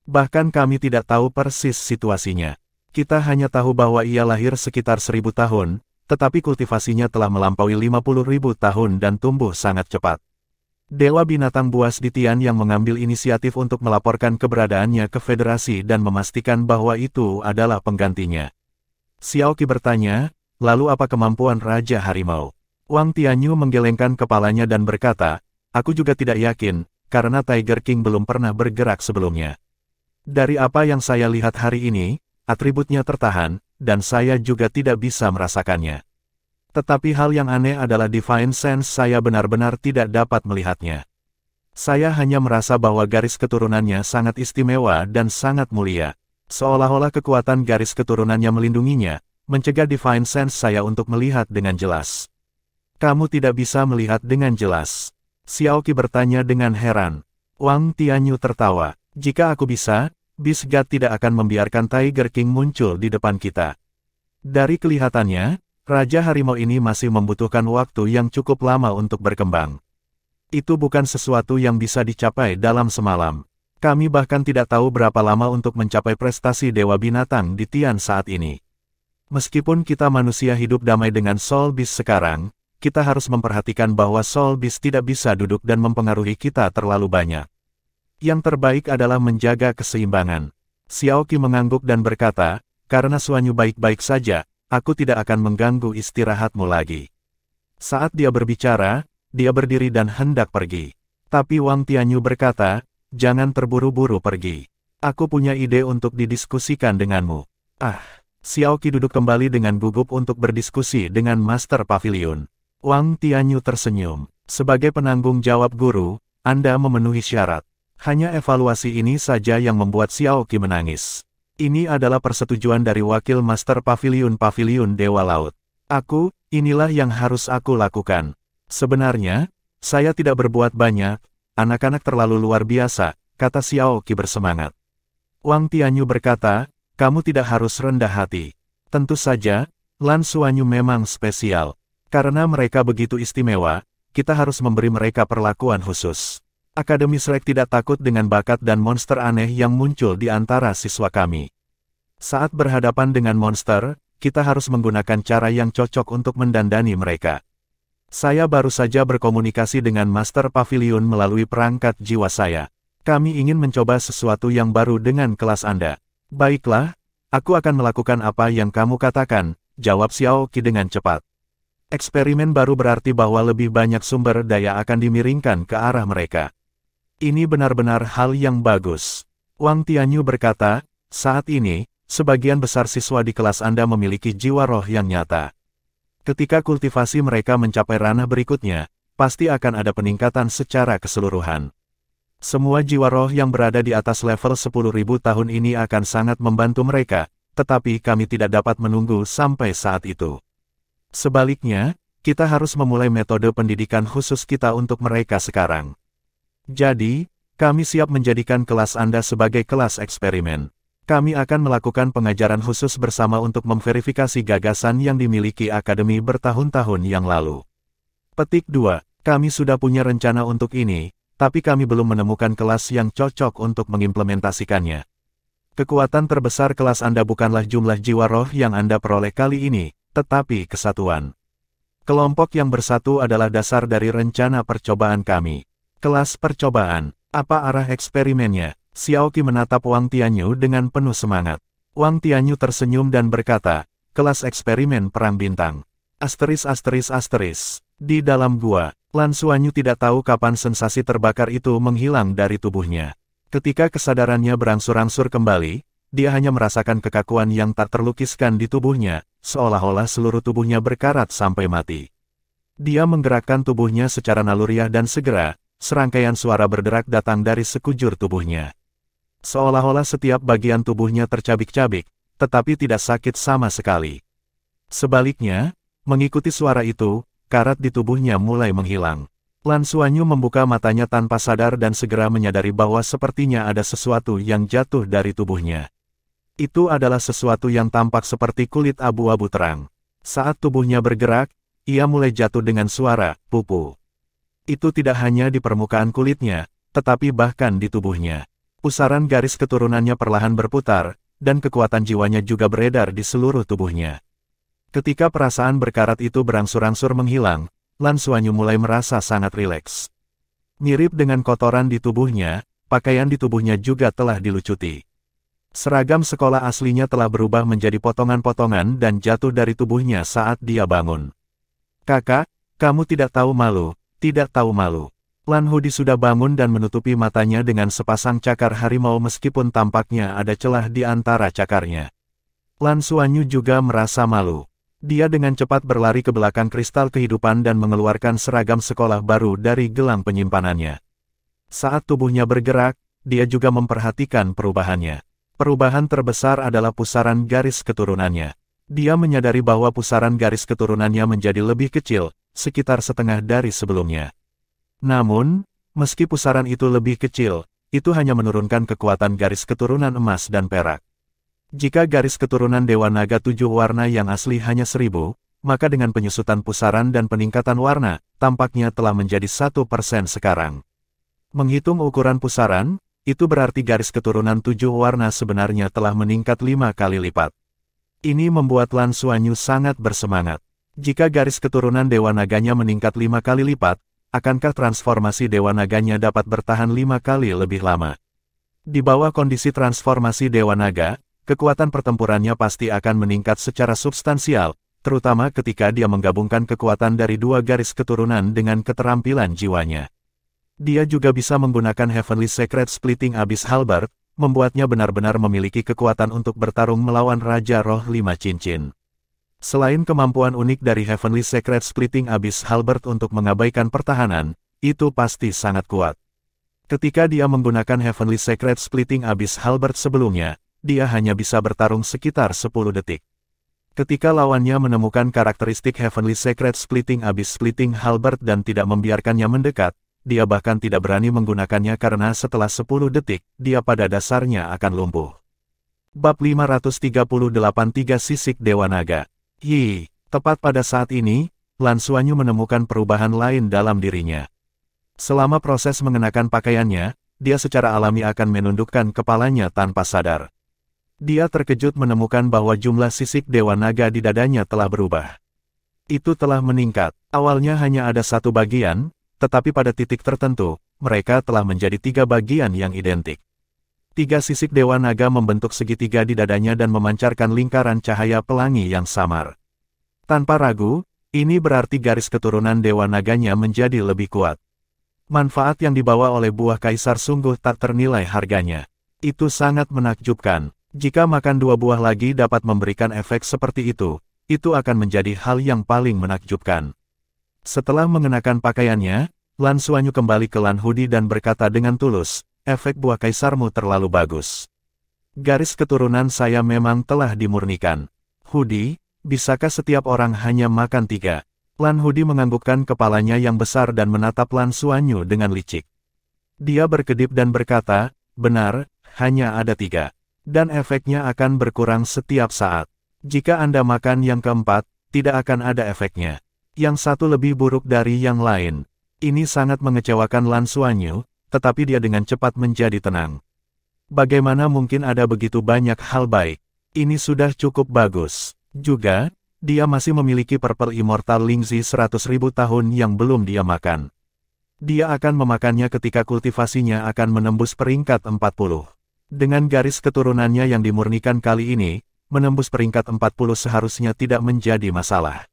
Bahkan kami tidak tahu persis situasinya. Kita hanya tahu bahwa ia lahir sekitar 1000 tahun, tetapi kultivasinya telah melampaui 50.000 tahun dan tumbuh sangat cepat. Dewa Binatang Buas di Tian yang mengambil inisiatif untuk melaporkan keberadaannya ke Federasi dan memastikan bahwa itu adalah penggantinya." Xiao Qi bertanya, "Lalu apa kemampuan Raja Harimau?" Wang Tianyu menggelengkan kepalanya dan berkata, "Aku juga tidak yakin, karena Tiger King belum pernah bergerak sebelumnya. Dari apa yang saya lihat hari ini, atributnya tertahan, dan saya juga tidak bisa merasakannya. Tetapi hal yang aneh adalah Divine Sense saya benar-benar tidak dapat melihatnya. Saya hanya merasa bahwa garis keturunannya sangat istimewa dan sangat mulia. Seolah-olah kekuatan garis keturunannya melindunginya, mencegah Divine Sense saya untuk melihat dengan jelas." "Kamu tidak bisa melihat dengan jelas?" Xiao Qi bertanya dengan heran. Wang Tianyu tertawa. "Jika aku bisa, Beast God tidak akan membiarkan Tiger King muncul di depan kita. Dari kelihatannya, Raja Harimau ini masih membutuhkan waktu yang cukup lama untuk berkembang. Itu bukan sesuatu yang bisa dicapai dalam semalam. Kami bahkan tidak tahu berapa lama untuk mencapai prestasi Dewa Binatang di Tian saat ini. Meskipun kita manusia hidup damai dengan Soul Beast sekarang, kita harus memperhatikan bahwa Soul Beast tidak bisa duduk dan mempengaruhi kita terlalu banyak. Yang terbaik adalah menjaga keseimbangan." Xiao Qi mengangguk dan berkata, "Karena Xuanyu baik-baik saja, aku tidak akan mengganggu istirahatmu lagi." Saat dia berbicara, dia berdiri dan hendak pergi. Tapi Wang Tianyu berkata, "Jangan terburu-buru pergi. Aku punya ide untuk didiskusikan denganmu. Ah, Xiao Qi duduk kembali dengan gugup untuk berdiskusi dengan Master Pavilion. Wang Tianyu tersenyum. Sebagai penanggung jawab guru, Anda memenuhi syarat. Hanya evaluasi ini saja yang membuat Xiao Qi menangis. Ini adalah persetujuan dari wakil Master Pavilion Dewa Laut. Inilah yang harus aku lakukan. Sebenarnya, saya tidak berbuat banyak, anak-anak terlalu luar biasa, kata Xiao Qi bersemangat. Wang Tianyu berkata, kamu tidak harus rendah hati. Tentu saja, Lan Xuanyu memang spesial. Karena mereka begitu istimewa, kita harus memberi mereka perlakuan khusus. Akademi Shrek tidak takut dengan bakat dan monster aneh yang muncul di antara siswa kami. Saat berhadapan dengan monster, kita harus menggunakan cara yang cocok untuk mendandani mereka. Saya baru saja berkomunikasi dengan Master Pavilion melalui perangkat jiwa saya. Kami ingin mencoba sesuatu yang baru dengan kelas Anda. Baiklah, aku akan melakukan apa yang kamu katakan, jawab Xiao Qi dengan cepat. Eksperimen baru berarti bahwa lebih banyak sumber daya akan dimiringkan ke arah mereka. Ini benar-benar hal yang bagus. Wang Tianyu berkata, saat ini, sebagian besar siswa di kelas Anda memiliki jiwa roh yang nyata. Ketika kultivasi mereka mencapai ranah berikutnya, pasti akan ada peningkatan secara keseluruhan. Semua jiwa roh yang berada di atas level 10.000 tahun ini akan sangat membantu mereka, tetapi kami tidak dapat menunggu sampai saat itu. Sebaliknya, kita harus memulai metode pendidikan khusus kita untuk mereka sekarang. Jadi, kami siap menjadikan kelas Anda sebagai kelas eksperimen. Kami akan melakukan pengajaran khusus bersama untuk memverifikasi gagasan yang dimiliki Akademi bertahun-tahun yang lalu. Petik 2. Kami sudah punya rencana untuk ini, tapi kami belum menemukan kelas yang cocok untuk mengimplementasikannya. Kekuatan terbesar kelas Anda bukanlah jumlah jiwa roh yang Anda peroleh kali ini, tetapi kesatuan. Kelompok yang bersatu adalah dasar dari rencana percobaan kami. Kelas percobaan, apa arah eksperimennya? Xiao Qi menatap Wang Tianyu dengan penuh semangat. Wang Tianyu tersenyum dan berkata, kelas eksperimen perang bintang. Di dalam gua, Lan Xuanyu tidak tahu kapan sensasi terbakar itu menghilang dari tubuhnya. Ketika kesadarannya berangsur-angsur kembali, dia hanya merasakan kekakuan yang tak terlukiskan di tubuhnya, seolah-olah seluruh tubuhnya berkarat sampai mati. Dia menggerakkan tubuhnya secara naluriah dan segera, serangkaian suara berderak datang dari sekujur tubuhnya. Seolah-olah setiap bagian tubuhnya tercabik-cabik, tetapi tidak sakit sama sekali. Sebaliknya, mengikuti suara itu, karat di tubuhnya mulai menghilang. Lan Xuanyu membuka matanya tanpa sadar dan segera menyadari bahwa sepertinya ada sesuatu yang jatuh dari tubuhnya. Itu adalah sesuatu yang tampak seperti kulit abu-abu terang. Saat tubuhnya bergerak, ia mulai jatuh dengan suara, pupu. Itu tidak hanya di permukaan kulitnya, tetapi bahkan di tubuhnya. Pusaran garis keturunannya perlahan berputar, dan kekuatan jiwanya juga beredar di seluruh tubuhnya. Ketika perasaan berkarat itu berangsur-angsur menghilang, Lan Xuanyu mulai merasa sangat rileks. Mirip dengan kotoran di tubuhnya, pakaian di tubuhnya juga telah dilucuti. Seragam sekolah aslinya telah berubah menjadi potongan-potongan dan jatuh dari tubuhnya saat dia bangun. Kakak, kamu tidak tahu malu. Tidak tahu malu. Lan Hudi sudah bangun dan menutupi matanya dengan sepasang cakar harimau meskipun tampaknya ada celah di antara cakarnya. Lan Xuanyu juga merasa malu. Dia dengan cepat berlari ke belakang kristal kehidupan dan mengeluarkan seragam sekolah baru dari gelang penyimpanannya. Saat tubuhnya bergerak, dia juga memperhatikan perubahannya. Perubahan terbesar adalah pusaran garis keturunannya. Dia menyadari bahwa pusaran garis keturunannya menjadi lebih kecil, sekitar setengah dari sebelumnya. Namun, meski pusaran itu lebih kecil, itu hanya menurunkan kekuatan garis keturunan emas dan perak. Jika garis keturunan Dewa Naga 7 warna yang asli hanya 1000, maka dengan penyusutan pusaran dan peningkatan warna, tampaknya telah menjadi 1% sekarang. Menghitung ukuran pusaran, itu berarti garis keturunan 7 warna sebenarnya telah meningkat 5 kali lipat. Ini membuat Lan Xuanyu sangat bersemangat. Jika garis keturunan Dewa Naganya meningkat 5 kali lipat, akankah transformasi Dewa Naganya dapat bertahan 5 kali lebih lama? Di bawah kondisi transformasi Dewa Naga, kekuatan pertempurannya pasti akan meningkat secara substansial, terutama ketika dia menggabungkan kekuatan dari 2 garis keturunan dengan keterampilan jiwanya. Dia juga bisa menggunakan Heavenly Secret Splitting Abyss Halberd, membuatnya benar-benar memiliki kekuatan untuk bertarung melawan Raja Roh Lima Cincin. Selain kemampuan unik dari Heavenly Secret Splitting Abyss Halberd untuk mengabaikan pertahanan, itu pasti sangat kuat. Ketika dia menggunakan Heavenly Secret Splitting Abyss Halberd sebelumnya, dia hanya bisa bertarung sekitar 10 detik. Ketika lawannya menemukan karakteristik Heavenly Secret Splitting Abyss Splitting Halberd dan tidak membiarkannya mendekat, dia bahkan tidak berani menggunakannya karena setelah 10 detik, dia pada dasarnya akan lumpuh. Bab 538 Tiga Sisik Dewa Naga. Tepat pada saat ini, Lan Xuanyu menemukan perubahan lain dalam dirinya. Selama proses mengenakan pakaiannya, dia secara alami akan menundukkan kepalanya tanpa sadar. Dia terkejut menemukan bahwa jumlah sisik Dewa Naga di dadanya telah berubah. Itu telah meningkat. Awalnya hanya ada satu bagian, tetapi pada titik tertentu, mereka telah menjadi 3 bagian yang identik. 3 sisik Dewa Naga membentuk segitiga di dadanya dan memancarkan lingkaran cahaya pelangi yang samar. Tanpa ragu, ini berarti garis keturunan Dewa Naganya menjadi lebih kuat. Manfaat yang dibawa oleh buah kaisar sungguh tak ternilai harganya. Itu sangat menakjubkan. Jika makan 2 buah lagi dapat memberikan efek seperti itu akan menjadi hal yang paling menakjubkan. Setelah mengenakan pakaiannya, Lan Xuanyu kembali ke Lan Hudi dan berkata dengan tulus, efek buah kaisarmu terlalu bagus. Garis keturunan saya memang telah dimurnikan. Hudi, bisakah setiap orang hanya makan 3? Lan Hudi menganggukkan kepalanya yang besar dan menatap Lan Xuanyu dengan licik. Dia berkedip dan berkata, benar, hanya ada 3. Dan efeknya akan berkurang setiap saat. Jika Anda makan yang keempat, tidak akan ada efeknya. Yang satu lebih buruk dari yang lain. Ini sangat mengecewakan Lan Xuanyu, tetapi dia dengan cepat menjadi tenang. Bagaimana mungkin ada begitu banyak hal baik? Ini sudah cukup bagus. Juga, dia masih memiliki Purple Immortal Lingzi 100.000 tahun yang belum dia makan. Dia akan memakannya ketika kultivasinya akan menembus peringkat 40. Dengan garis keturunannya yang dimurnikan kali ini, menembus peringkat 40 seharusnya tidak menjadi masalah.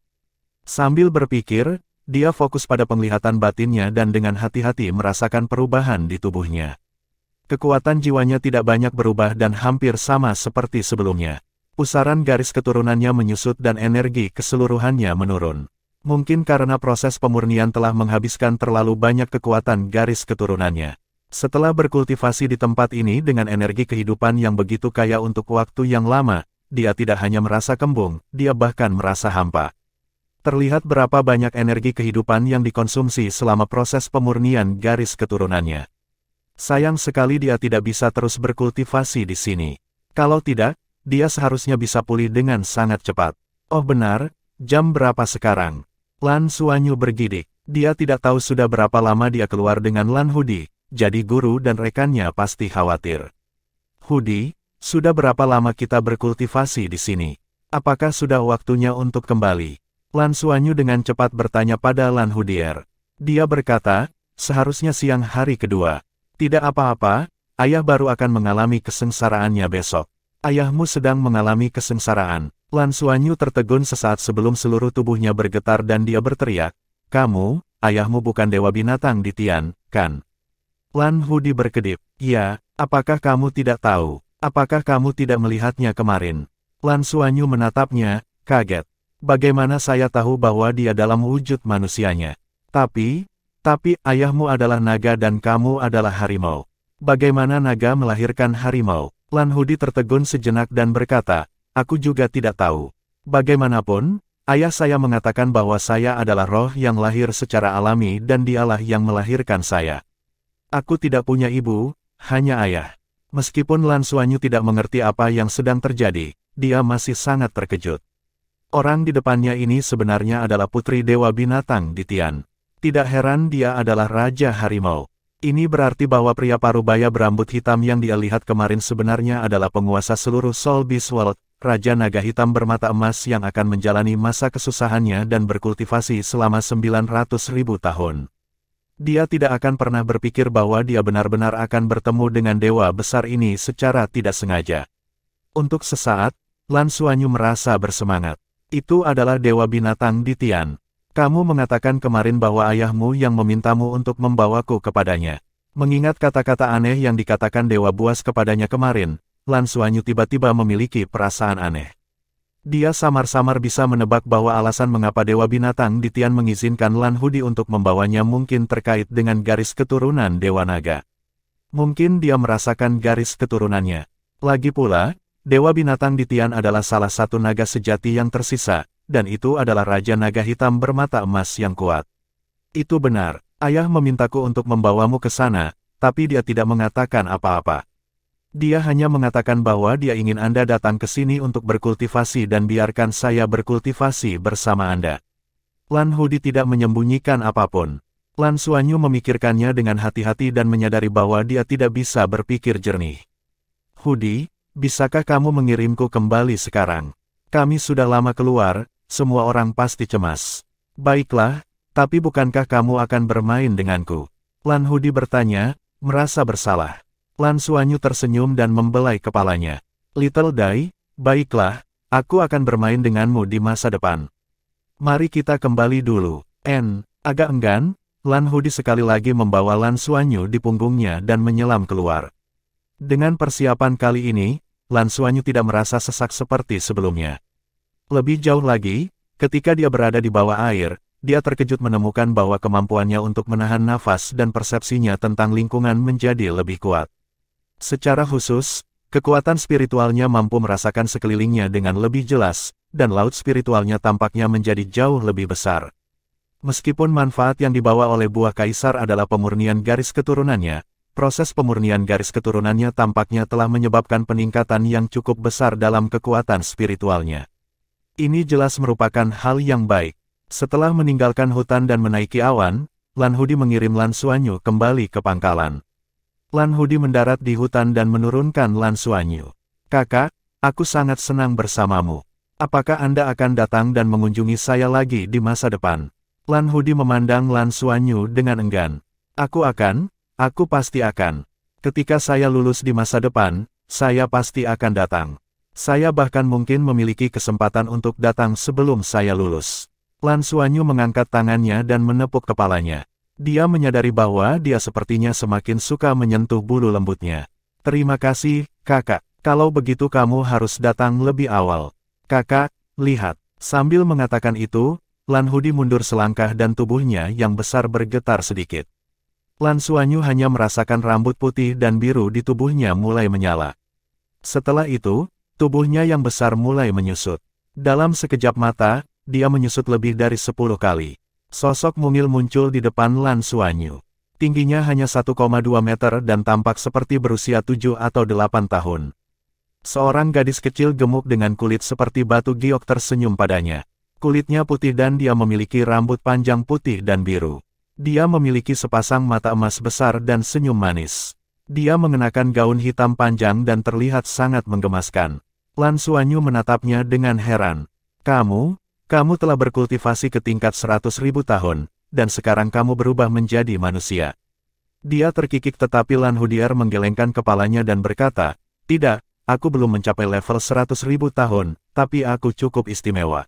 Sambil berpikir, dia fokus pada penglihatan batinnya dan dengan hati-hati merasakan perubahan di tubuhnya. Kekuatan jiwanya tidak banyak berubah dan hampir sama seperti sebelumnya. Pusaran garis keturunannya menyusut dan energi keseluruhannya menurun. Mungkin karena proses pemurnian telah menghabiskan terlalu banyak kekuatan garis keturunannya. Setelah berkultivasi di tempat ini dengan energi kehidupan yang begitu kaya untuk waktu yang lama, dia tidak hanya merasa kembung, dia bahkan merasa hampa. Terlihat berapa banyak energi kehidupan yang dikonsumsi selama proses pemurnian garis keturunannya. Sayang sekali dia tidak bisa terus berkultivasi di sini. Kalau tidak, dia seharusnya bisa pulih dengan sangat cepat. Oh benar, jam berapa sekarang? Lan Xuanyu bergidik. Dia tidak tahu sudah berapa lama dia keluar dengan Lan Hudi, jadi guru dan rekannya pasti khawatir. Hudi, sudah berapa lama kita berkultivasi di sini? Apakah sudah waktunya untuk kembali? Lan Xuanyu dengan cepat bertanya pada Lan Hudier. Dia berkata, seharusnya siang hari kedua. Tidak apa-apa, ayah baru akan mengalami kesengsaraannya besok. Ayahmu sedang mengalami kesengsaraan. Lan Xuanyu tertegun sesaat sebelum seluruh tubuhnya bergetar dan dia berteriak, kamu, ayahmu bukan dewa binatang di Tian, kan? Lan Hudi berkedip, ya, apakah kamu tidak tahu? Apakah kamu tidak melihatnya kemarin? Lan Xuanyu menatapnya, kaget. Bagaimana saya tahu bahwa dia dalam wujud manusianya? Tapi ayahmu adalah naga dan kamu adalah harimau. Bagaimana naga melahirkan harimau? Lan Hudi tertegun sejenak dan berkata, aku juga tidak tahu. Bagaimanapun, ayah saya mengatakan bahwa saya adalah roh yang lahir secara alami dan dialah yang melahirkan saya. Aku tidak punya ibu, hanya ayah. Meskipun Lan Xuanyu tidak mengerti apa yang sedang terjadi, dia masih sangat terkejut. Orang di depannya ini sebenarnya adalah putri dewa binatang di Tian. Tidak heran dia adalah Raja Harimau. Ini berarti bahwa pria parubaya berambut hitam yang dia lihat kemarin sebenarnya adalah penguasa seluruh Soul Beast World, Raja Naga Hitam bermata emas yang akan menjalani masa kesusahannya dan berkultivasi selama 900.000 tahun. Dia tidak akan pernah berpikir bahwa dia benar-benar akan bertemu dengan dewa besar ini secara tidak sengaja. Untuk sesaat, Lan Xuanyu merasa bersemangat. Itu adalah dewa binatang di Tian. Kamu mengatakan kemarin bahwa ayahmu yang memintamu untuk membawaku kepadanya. Mengingat kata-kata aneh yang dikatakan Dewa Buas kepadanya kemarin, Lan Xuanyu tiba-tiba memiliki perasaan aneh. Dia samar-samar bisa menebak bahwa alasan mengapa Dewa Binatang di Tian mengizinkan Lan Hudi untuk membawanya mungkin terkait dengan garis keturunan Dewa Naga. Mungkin dia merasakan garis keturunannya. Lagi pula, Dewa Binatang di Tian adalah salah satu naga sejati yang tersisa, dan itu adalah Raja Naga Hitam bermata emas yang kuat. Itu benar. Ayah memintaku untuk membawamu ke sana, tapi dia tidak mengatakan apa-apa. Dia hanya mengatakan bahwa dia ingin Anda datang ke sini untuk berkultivasi dan biarkan saya berkultivasi bersama Anda. Lan Hudi tidak menyembunyikan apapun. Lan Xuanyu memikirkannya dengan hati-hati dan menyadari bahwa dia tidak bisa berpikir jernih. Hudi, bisakah kamu mengirimku kembali sekarang? Kami sudah lama keluar, semua orang pasti cemas. Baiklah. Tapi bukankah kamu akan bermain denganku? Lan Hudi bertanya, merasa bersalah. Lan Xuanyu tersenyum dan membelai kepalanya. Little Dai, baiklah, aku akan bermain denganmu di masa depan. Mari kita kembali dulu. Agak enggan, Lan Hudi sekali lagi membawa Lan Xuanyu di punggungnya dan menyelam keluar. Dengan persiapan kali ini, Lan Xuanyu tidak merasa sesak seperti sebelumnya. Lebih jauh lagi, ketika dia berada di bawah air, dia terkejut menemukan bahwa kemampuannya untuk menahan nafas dan persepsinya tentang lingkungan menjadi lebih kuat. Secara khusus, kekuatan spiritualnya mampu merasakan sekelilingnya dengan lebih jelas, dan laut spiritualnya tampaknya menjadi jauh lebih besar. Meskipun manfaat yang dibawa oleh buah kaisar adalah pemurnian garis keturunannya, proses pemurnian garis keturunannya tampaknya telah menyebabkan peningkatan yang cukup besar dalam kekuatan spiritualnya. Ini jelas merupakan hal yang baik. Setelah meninggalkan hutan dan menaiki awan, Lan Hudi mengirim Lan Xuanyu kembali ke pangkalan. Lan Hudi mendarat di hutan dan menurunkan Lan Xuanyu. Kakak, aku sangat senang bersamamu. Apakah Anda akan datang dan mengunjungi saya lagi di masa depan? Lan Hudi memandang Lan Xuanyu dengan enggan. Aku pasti akan. Ketika saya lulus di masa depan, saya pasti akan datang. Saya bahkan mungkin memiliki kesempatan untuk datang sebelum saya lulus. Lan Xuanyu mengangkat tangannya dan menepuk kepalanya. Dia menyadari bahwa dia sepertinya semakin suka menyentuh bulu lembutnya. Terima kasih, kakak. Kalau begitu kamu harus datang lebih awal. Kakak, lihat. Sambil mengatakan itu, Lan Hudi mundur selangkah dan tubuhnya yang besar bergetar sedikit. Lan Xuanyu hanya merasakan rambut putih dan biru di tubuhnya mulai menyala. Setelah itu, tubuhnya yang besar mulai menyusut. Dalam sekejap mata, dia menyusut lebih dari 10 kali. Sosok mungil muncul di depan Lan Xuanyu. Tingginya hanya 1,2 meter dan tampak seperti berusia 7 atau 8 tahun. Seorang gadis kecil gemuk dengan kulit seperti batu giok tersenyum padanya. Kulitnya putih dan dia memiliki rambut panjang putih dan biru. Dia memiliki sepasang mata emas besar dan senyum manis. Dia mengenakan gaun hitam panjang dan terlihat sangat menggemaskan. Lan Xuanyu menatapnya dengan heran. Kamu telah berkultivasi ke tingkat 100.000 tahun, dan sekarang kamu berubah menjadi manusia. Dia terkikik tetapi Lan Hudier menggelengkan kepalanya dan berkata, tidak, aku belum mencapai level 100.000 tahun, tapi aku cukup istimewa.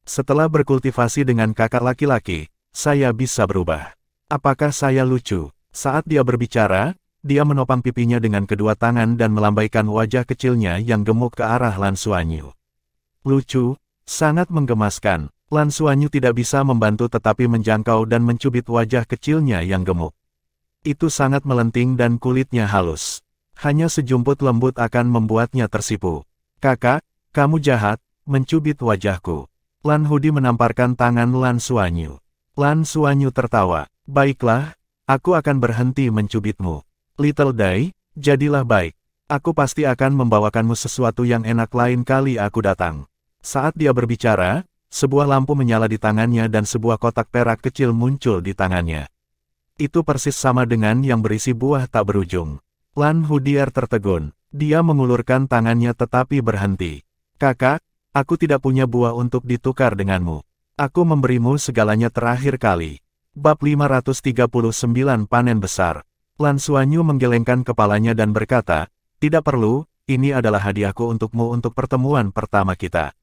Setelah berkultivasi dengan kakak laki-laki, saya bisa berubah. Apakah saya lucu? Saat dia berbicara, dia menopang pipinya dengan kedua tangan dan melambaikan wajah kecilnya yang gemuk ke arah Lan Xuanyu. Lucu. Sangat menggemaskan. Lan Xuanyu tidak bisa membantu tetapi menjangkau dan mencubit wajah kecilnya yang gemuk. Itu sangat melenting dan kulitnya halus. Hanya sejumput lembut akan membuatnya tersipu. Kakak, kamu jahat, mencubit wajahku. Lan Hudi menamparkan tangan Lan Xuanyu. Lan Xuanyu tertawa. Baiklah, aku akan berhenti mencubitmu. Little Dai, jadilah baik. Aku pasti akan membawakanmu sesuatu yang enak lain kali aku datang. Saat dia berbicara, sebuah lampu menyala di tangannya dan sebuah kotak perak kecil muncul di tangannya. Itu persis sama dengan yang berisi buah tak berujung. Lan Hudier tertegun. Dia mengulurkan tangannya tetapi berhenti. Kakak, aku tidak punya buah untuk ditukar denganmu. Aku memberimu segalanya terakhir kali. Bab 539 Panen Besar. Lan Xuanyu menggelengkan kepalanya dan berkata, tidak perlu, ini adalah hadiahku untukmu untuk pertemuan pertama kita.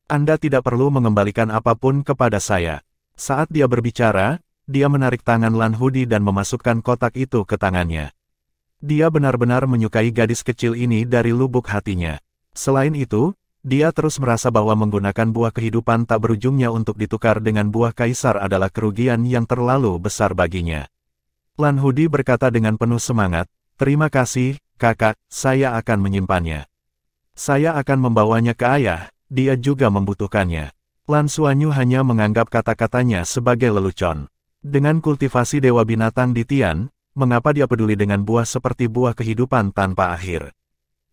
Anda tidak perlu mengembalikan apapun kepada saya. Saat dia berbicara, dia menarik tangan Lan Hudi dan memasukkan kotak itu ke tangannya. Dia benar-benar menyukai gadis kecil ini dari lubuk hatinya. Selain itu, dia terus merasa bahwa menggunakan buah kehidupan tak berujungnya untuk ditukar dengan buah kaisar adalah kerugian yang terlalu besar baginya. Lan Hudi berkata dengan penuh semangat, "Terima kasih, kakak, saya akan menyimpannya. Saya akan membawanya ke ayah, dia juga membutuhkannya." Lan Xuanyu hanya menganggap kata-katanya sebagai lelucon. Dengan kultivasi dewa binatang di Tian, mengapa dia peduli dengan buah seperti buah kehidupan tanpa akhir?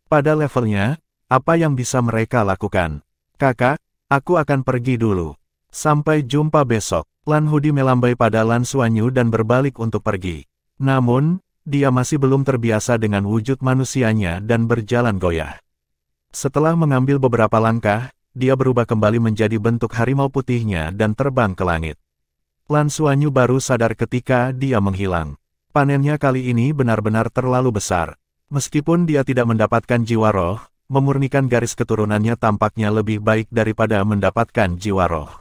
Pada levelnya, apa yang bisa mereka lakukan? "Kakak, aku akan pergi dulu. Sampai jumpa besok." Lan Hudi melambai pada Lan Xuanyu dan berbalik untuk pergi. Namun, dia masih belum terbiasa dengan wujud manusianya dan berjalan goyah. Setelah mengambil beberapa langkah, dia berubah kembali menjadi bentuk harimau putihnya dan terbang ke langit. Lan Xuanyu baru sadar ketika dia menghilang. Panennya kali ini benar-benar terlalu besar. Meskipun dia tidak mendapatkan jiwa roh, memurnikan garis keturunannya tampaknya lebih baik daripada mendapatkan jiwa roh.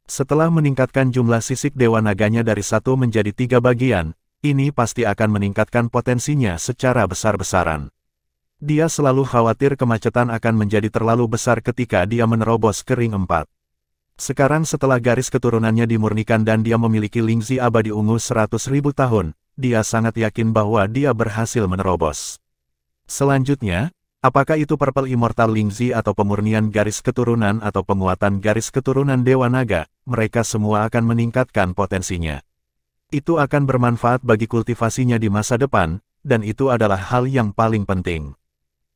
Setelah meningkatkan jumlah sisik dewa naganya dari 1 menjadi 3 bagian, ini pasti akan meningkatkan potensinya secara besar-besaran. Dia selalu khawatir kemacetan akan menjadi terlalu besar ketika dia menerobos ke ring 4. Sekarang setelah garis keturunannya dimurnikan dan dia memiliki Lingzi abadi ungu 100.000 tahun, dia sangat yakin bahwa dia berhasil menerobos. Selanjutnya, apakah itu Purple Immortal Lingzi atau pemurnian garis keturunan atau penguatan garis keturunan Dewa Naga, mereka semua akan meningkatkan potensinya. Itu akan bermanfaat bagi kultivasinya di masa depan, dan itu adalah hal yang paling penting.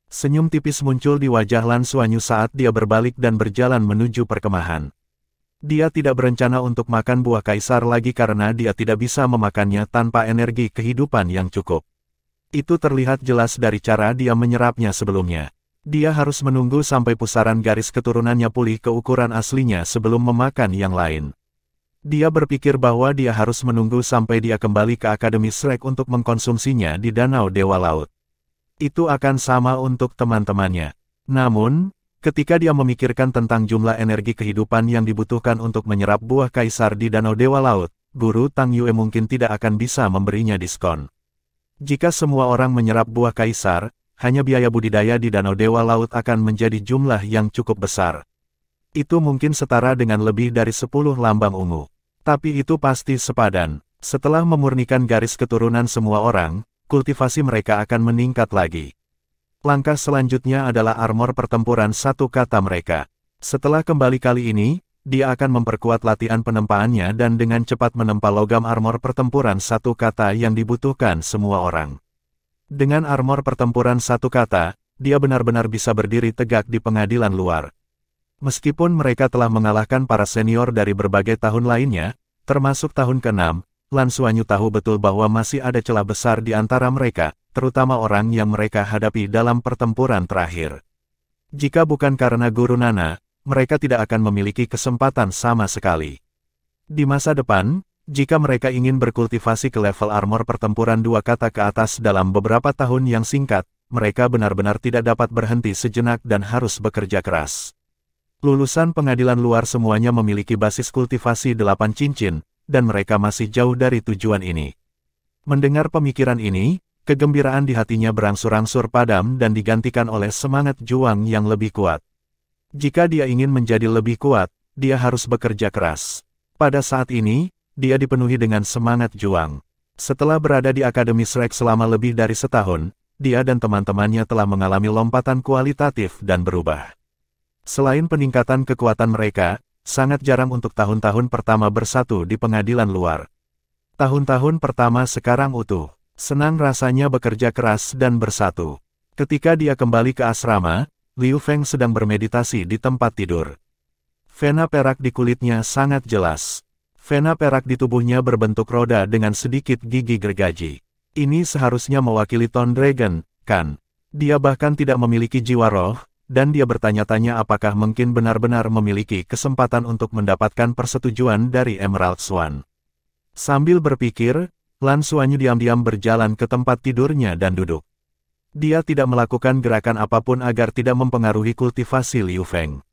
Senyum tipis muncul di wajah Lan Xuanyu saat dia berbalik dan berjalan menuju perkemahan. Dia tidak berencana untuk makan buah kaisar lagi karena dia tidak bisa memakannya tanpa energi kehidupan yang cukup. Itu terlihat jelas dari cara dia menyerapnya sebelumnya. Dia harus menunggu sampai pusaran garis keturunannya pulih ke ukuran aslinya sebelum memakan yang lain. Dia berpikir bahwa dia harus menunggu sampai dia kembali ke Akademi Shrek untuk mengkonsumsinya di Danau Dewa Laut. Itu akan sama untuk teman-temannya. Namun, ketika dia memikirkan tentang jumlah energi kehidupan yang dibutuhkan untuk menyerap buah kaisar di Danau Dewa Laut, Guru Tang Yue mungkin tidak akan bisa memberinya diskon. Jika semua orang menyerap buah kaisar, hanya biaya budidaya di Danau Dewa Laut akan menjadi jumlah yang cukup besar. Itu mungkin setara dengan lebih dari 10 lambang ungu. Tapi itu pasti sepadan. Setelah memurnikan garis keturunan semua orang, kultivasi mereka akan meningkat lagi. Langkah selanjutnya adalah armor pertempuran 1 kata mereka. Setelah kembali kali ini, dia akan memperkuat latihan penempaannya dan dengan cepat menempa logam armor pertempuran 1 kata yang dibutuhkan semua orang. Dengan armor pertempuran 1 kata, dia benar-benar bisa berdiri tegak di pengadilan luar. Meskipun mereka telah mengalahkan para senior dari berbagai tahun lainnya, termasuk tahun ke-6, Lan Xuanyu tahu betul bahwa masih ada celah besar di antara mereka, terutama orang yang mereka hadapi dalam pertempuran terakhir. Jika bukan karena Guru Nana, mereka tidak akan memiliki kesempatan sama sekali. Di masa depan, jika mereka ingin berkultivasi ke level armor pertempuran 2 kata ke atas dalam beberapa tahun yang singkat, mereka benar-benar tidak dapat berhenti sejenak dan harus bekerja keras. Lulusan pengadilan luar semuanya memiliki basis kultivasi 8 cincin, dan mereka masih jauh dari tujuan ini. Mendengar pemikiran ini, kegembiraan di hatinya berangsur-angsur padam dan digantikan oleh semangat juang yang lebih kuat. Jika dia ingin menjadi lebih kuat, dia harus bekerja keras. Pada saat ini, dia dipenuhi dengan semangat juang. Setelah berada di Akademi Shrek selama lebih dari setahun, dia dan teman-temannya telah mengalami lompatan kualitatif dan berubah. Selain peningkatan kekuatan mereka, sangat jarang untuk tahun-tahun pertama bersatu di pengadilan luar. Tahun-tahun pertama sekarang utuh. Senang rasanya bekerja keras dan bersatu. Ketika dia kembali ke asrama, Liu Feng sedang bermeditasi di tempat tidur. Vena perak di kulitnya sangat jelas. Vena perak di tubuhnya berbentuk roda dengan sedikit gigi gergaji. Ini seharusnya mewakili Tone Dragon, kan? Dia bahkan tidak memiliki jiwa roh, dan dia bertanya-tanya apakah mungkin benar-benar memiliki kesempatan untuk mendapatkan persetujuan dari Emerald Swan. Sambil berpikir, Lan Xuanyu diam-diam berjalan ke tempat tidurnya dan duduk. Dia tidak melakukan gerakan apapun agar tidak mempengaruhi kultivasi Liu Feng.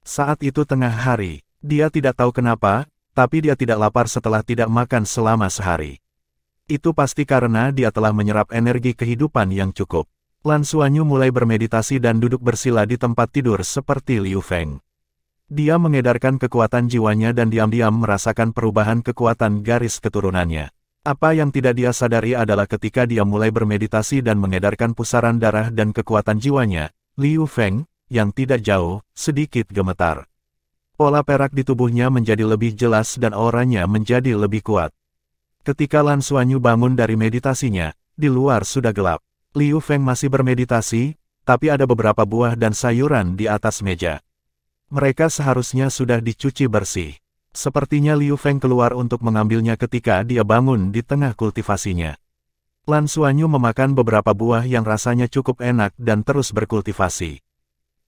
Saat itu tengah hari, dia tidak tahu kenapa, tapi dia tidak lapar setelah tidak makan selama sehari. Itu pasti karena dia telah menyerap energi kehidupan yang cukup. Lan Xuanyu mulai bermeditasi dan duduk bersila di tempat tidur seperti Liu Feng. Dia mengedarkan kekuatan jiwanya dan diam-diam merasakan perubahan kekuatan garis keturunannya. Apa yang tidak dia sadari adalah ketika dia mulai bermeditasi dan mengedarkan pusaran darah dan kekuatan jiwanya, Liu Feng, yang tidak jauh, sedikit gemetar. Pola perak di tubuhnya menjadi lebih jelas dan auranya menjadi lebih kuat. Ketika Lan Xuanyu bangun dari meditasinya, di luar sudah gelap. Liu Feng masih bermeditasi, tapi ada beberapa buah dan sayuran di atas meja. Mereka seharusnya sudah dicuci bersih. Sepertinya Liu Feng keluar untuk mengambilnya ketika dia bangun di tengah kultivasinya. Lan Xuanyu memakan beberapa buah yang rasanya cukup enak dan terus berkultivasi.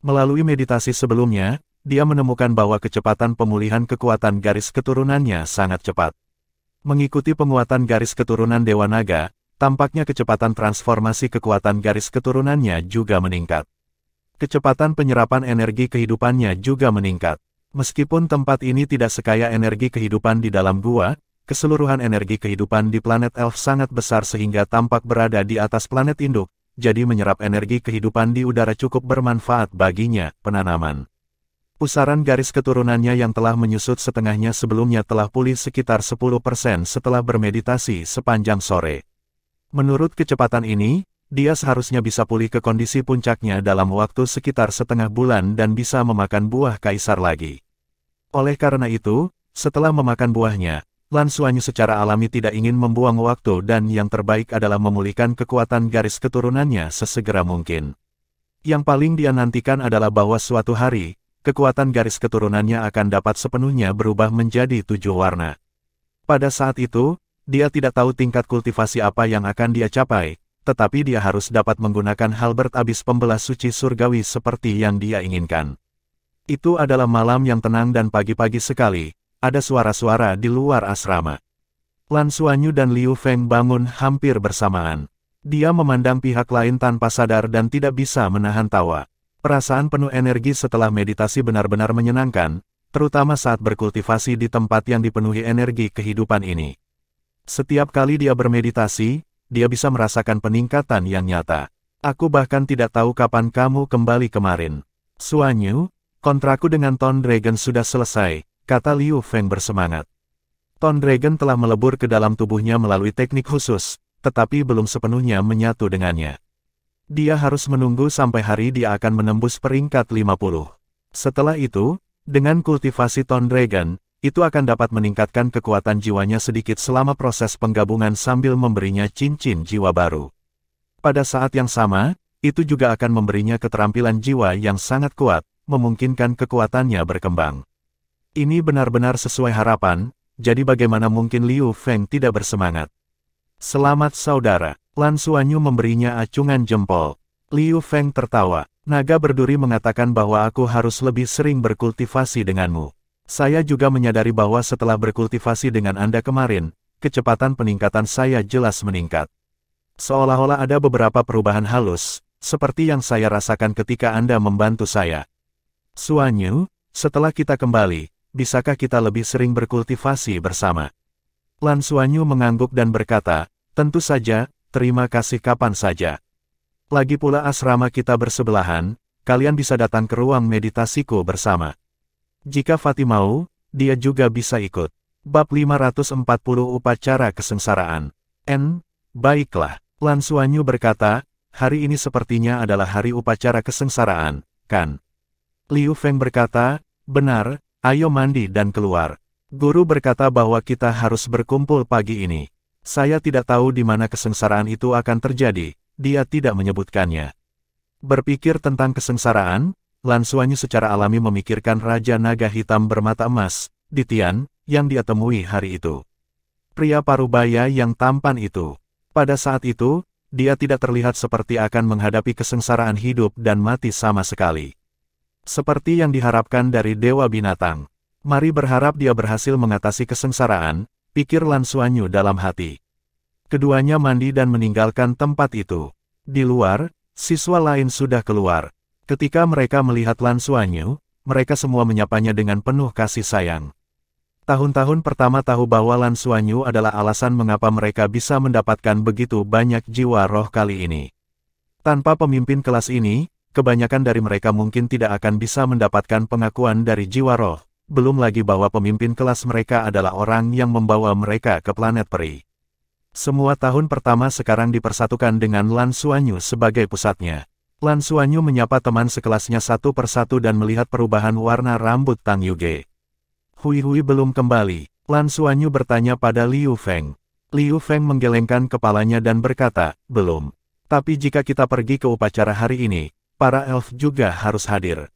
Melalui meditasi sebelumnya, dia menemukan bahwa kecepatan pemulihan kekuatan garis keturunannya sangat cepat. Mengikuti penguatan garis keturunan Dewa Naga, tampaknya kecepatan transformasi kekuatan garis keturunannya juga meningkat. Kecepatan penyerapan energi kehidupannya juga meningkat. Meskipun tempat ini tidak sekaya energi kehidupan di dalam gua, keseluruhan energi kehidupan di planet Elf sangat besar sehingga tampak berada di atas planet induk, jadi menyerap energi kehidupan di udara cukup bermanfaat baginya. Penanaman. Pusaran garis keturunannya yang telah menyusut setengahnya sebelumnya telah pulih sekitar 10% setelah bermeditasi sepanjang sore. Menurut kecepatan ini, dia seharusnya bisa pulih ke kondisi puncaknya dalam waktu sekitar setengah bulan dan bisa memakan buah kaisar lagi. Oleh karena itu, setelah memakan buahnya, Lan Xuanyu secara alami tidak ingin membuang waktu dan yang terbaik adalah memulihkan kekuatan garis keturunannya sesegera mungkin. Yang paling dia nantikan adalah bahwa suatu hari, kekuatan garis keturunannya akan dapat sepenuhnya berubah menjadi 7 warna. Pada saat itu, dia tidak tahu tingkat kultivasi apa yang akan dia capai, tetapi dia harus dapat menggunakan halberd abis pembelah suci surgawi seperti yang dia inginkan. Itu adalah malam yang tenang dan pagi-pagi sekali, ada suara-suara di luar asrama. Lan Xuanyu dan Liu Feng bangun hampir bersamaan. Dia memandang pihak lain tanpa sadar dan tidak bisa menahan tawa. Perasaan penuh energi setelah meditasi benar-benar menyenangkan, terutama saat berkultivasi di tempat yang dipenuhi energi kehidupan ini. Setiap kali dia bermeditasi, dia bisa merasakan peningkatan yang nyata. Aku bahkan tidak tahu kapan kamu kembali kemarin. Xuanyu, kontrakku dengan Ton Dragon sudah selesai, kata Liu Feng bersemangat. Ton Dragon telah melebur ke dalam tubuhnya melalui teknik khusus, tetapi belum sepenuhnya menyatu dengannya. Dia harus menunggu sampai hari dia akan menembus peringkat 50. Setelah itu, dengan kultivasi Ton Dragon, itu akan dapat meningkatkan kekuatan jiwanya sedikit selama proses penggabungan sambil memberinya cincin jiwa baru. Pada saat yang sama, itu juga akan memberinya keterampilan jiwa yang sangat kuat, memungkinkan kekuatannya berkembang. Ini benar-benar sesuai harapan, jadi bagaimana mungkin Liu Feng tidak bersemangat? Selamat saudara, Lan Xuanyu memberinya acungan jempol. Liu Feng tertawa. Naga berduri mengatakan bahwa aku harus lebih sering berkultivasi denganmu. Saya juga menyadari bahwa setelah berkultivasi dengan Anda kemarin, kecepatan peningkatan saya jelas meningkat. Seolah-olah ada beberapa perubahan halus, seperti yang saya rasakan ketika Anda membantu saya. Xuanyu, setelah kita kembali, bisakah kita lebih sering berkultivasi bersama? Lan Xuanyu mengangguk dan berkata, tentu saja, terima kasih kapan saja. Lagi pula asrama kita bersebelahan, kalian bisa datang ke ruang meditasiku bersama. Jika Fatih mau, dia juga bisa ikut. Bab 540 Upacara Kesengsaraan. Baiklah. Lan Xuanyu berkata, hari ini sepertinya adalah hari upacara kesengsaraan, kan? Liu Feng berkata, benar, ayo mandi dan keluar. Guru berkata bahwa kita harus berkumpul pagi ini. Saya tidak tahu di mana kesengsaraan itu akan terjadi, dia tidak menyebutkannya. Berpikir tentang kesengsaraan, Lan Xuanyu secara alami memikirkan Raja Naga Hitam bermata emas, Ditian, yang dia temui hari itu. Pria parubaya yang tampan itu. Pada saat itu, dia tidak terlihat seperti akan menghadapi kesengsaraan hidup dan mati sama sekali. Seperti yang diharapkan dari Dewa Binatang. Mari berharap dia berhasil mengatasi kesengsaraan, pikir Lan Xuanyu dalam hati. Keduanya mandi dan meninggalkan tempat itu. Di luar, siswa lain sudah keluar. Ketika mereka melihat Lan Xuanyu, mereka semua menyapanya dengan penuh kasih sayang. Tahun-tahun pertama tahu bahwa Lan Xuanyu adalah alasan mengapa mereka bisa mendapatkan begitu banyak jiwa roh kali ini. Tanpa pemimpin kelas ini, kebanyakan dari mereka mungkin tidak akan bisa mendapatkan pengakuan dari jiwa roh, belum lagi bahwa pemimpin kelas mereka adalah orang yang membawa mereka ke planet peri. Semua tahun pertama sekarang dipersatukan dengan Lan Xuanyu sebagai pusatnya. Lan Xuanyu menyapa teman sekelasnya satu persatu dan melihat perubahan warna rambut Tang Yuge. Hui belum kembali. Lan Xuanyu bertanya pada Liu Feng. Liu Feng menggelengkan kepalanya dan berkata, belum. Tapi jika kita pergi ke upacara hari ini, para elf juga harus hadir.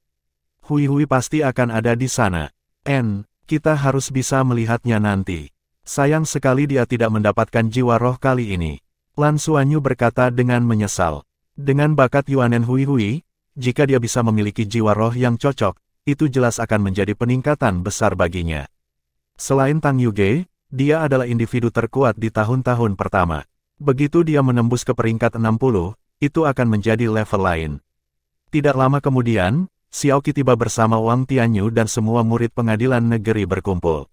Hui pasti akan ada di sana. Kita harus bisa melihatnya nanti. Sayang sekali dia tidak mendapatkan jiwa roh kali ini. Lan Xuanyu berkata dengan menyesal. Dengan bakat Yuanen Hui, jika dia bisa memiliki jiwa roh yang cocok, itu jelas akan menjadi peningkatan besar baginya. Selain Tang Yuge, dia adalah individu terkuat di tahun-tahun pertama. Begitu dia menembus ke peringkat 60, itu akan menjadi level lain. Tidak lama kemudian, Xiaoqi tiba bersama Wang Tianyu dan semua murid pengadilan negeri berkumpul.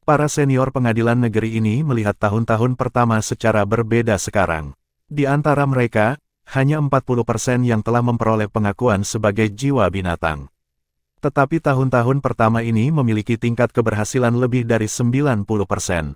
Para senior pengadilan negeri ini melihat tahun-tahun pertama secara berbeda sekarang. Di antara mereka, hanya 40% yang telah memperoleh pengakuan sebagai jiwa binatang. Tetapi tahun-tahun pertama ini memiliki tingkat keberhasilan lebih dari 90%.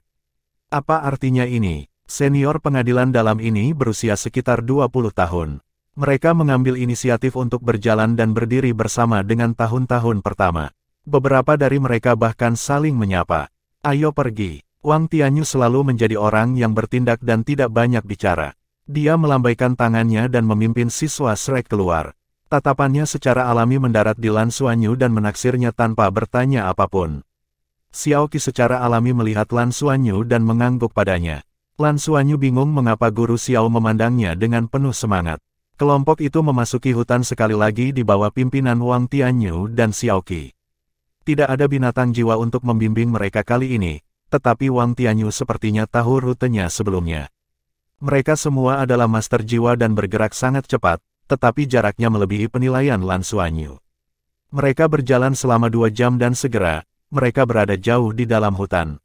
Apa artinya ini? Senior pengadilan dalam ini berusia sekitar 20 tahun. Mereka mengambil inisiatif untuk berjalan dan berdiri bersama dengan tahun-tahun pertama. Beberapa dari mereka bahkan saling menyapa. Ayo pergi. Wang Tianyu selalu menjadi orang yang bertindak dan tidak banyak bicara. Dia melambaikan tangannya dan memimpin siswa Shrek keluar. Tatapannya secara alami mendarat di Lan Xuanyu dan menaksirnya tanpa bertanya apapun. Xiaoqi secara alami melihat Lan Xuanyu dan mengangguk padanya. Lan Xuanyu bingung mengapa guru Xiao memandangnya dengan penuh semangat. Kelompok itu memasuki hutan sekali lagi di bawah pimpinan Wang Tianyu dan Xiaoqi. Tidak ada binatang jiwa untuk membimbing mereka kali ini, tetapi Wang Tianyu sepertinya tahu rutenya sebelumnya. Mereka semua adalah master jiwa dan bergerak sangat cepat, tetapi jaraknya melebihi penilaian Lan Xuanyu. Mereka berjalan selama 2 jam dan segera, mereka berada jauh di dalam hutan.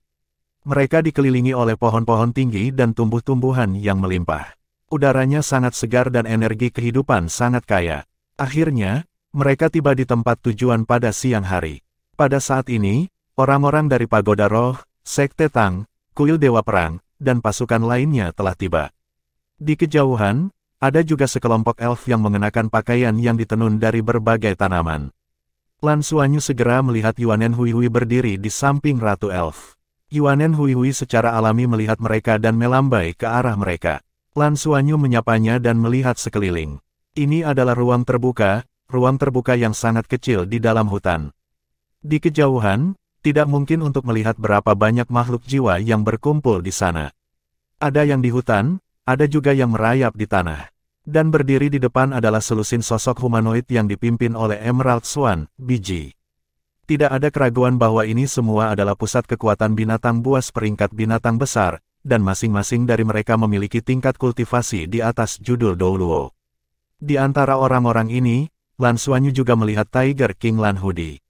Mereka dikelilingi oleh pohon-pohon tinggi dan tumbuh-tumbuhan yang melimpah. Udaranya sangat segar dan energi kehidupan sangat kaya. Akhirnya, mereka tiba di tempat tujuan pada siang hari. Pada saat ini, orang-orang dari Pagoda Roh, Sekte Tang, Kuil Dewa Perang, dan pasukan lainnya telah tiba. Di kejauhan, ada juga sekelompok elf yang mengenakan pakaian yang ditenun dari berbagai tanaman. Lan Xuanyu segera melihat Yuanen Hui berdiri di samping Ratu Elf. Yuanen Hui secara alami melihat mereka dan melambai ke arah mereka. Lan Xuanyu menyapanya dan melihat sekeliling. Ini adalah ruang terbuka yang sangat kecil di dalam hutan. Di kejauhan, tidak mungkin untuk melihat berapa banyak makhluk jiwa yang berkumpul di sana. Ada yang di hutan, ada juga yang merayap di tanah. Dan berdiri di depan adalah selusin sosok humanoid yang dipimpin oleh Emerald Swan, biji. Tidak ada keraguan bahwa ini semua adalah pusat kekuatan binatang buas peringkat binatang besar, dan masing-masing dari mereka memiliki tingkat kultivasi di atas judul Douluo. Di antara orang-orang ini, Lan Xuanyu juga melihat Tiger King Lan Hudi.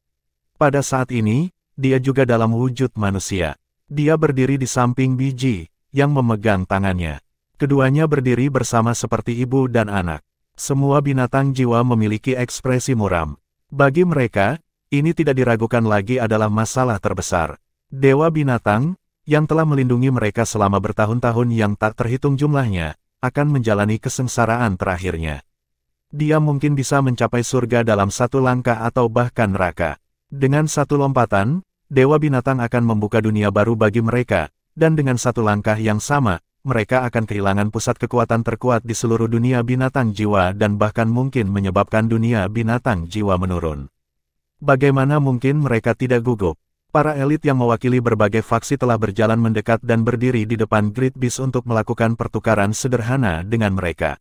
Pada saat ini, dia juga dalam wujud manusia. Dia berdiri di samping biji, yang memegang tangannya. Keduanya berdiri bersama seperti ibu dan anak. Semua binatang jiwa memiliki ekspresi muram. Bagi mereka, ini tidak diragukan lagi adalah masalah terbesar. Dewa binatang, yang telah melindungi mereka selama bertahun-tahun yang tak terhitung jumlahnya, akan menjalani kesengsaraan terakhirnya. Dia mungkin bisa mencapai surga dalam 1 langkah atau bahkan neraka. Dengan 1 lompatan, Dewa binatang akan membuka dunia baru bagi mereka, dan dengan 1 langkah yang sama, mereka akan kehilangan pusat kekuatan terkuat di seluruh dunia binatang jiwa dan bahkan mungkin menyebabkan dunia binatang jiwa menurun. Bagaimana mungkin mereka tidak gugup? Para elit yang mewakili berbagai faksi telah berjalan mendekat dan berdiri di depan Great Beast untuk melakukan pertukaran sederhana dengan mereka.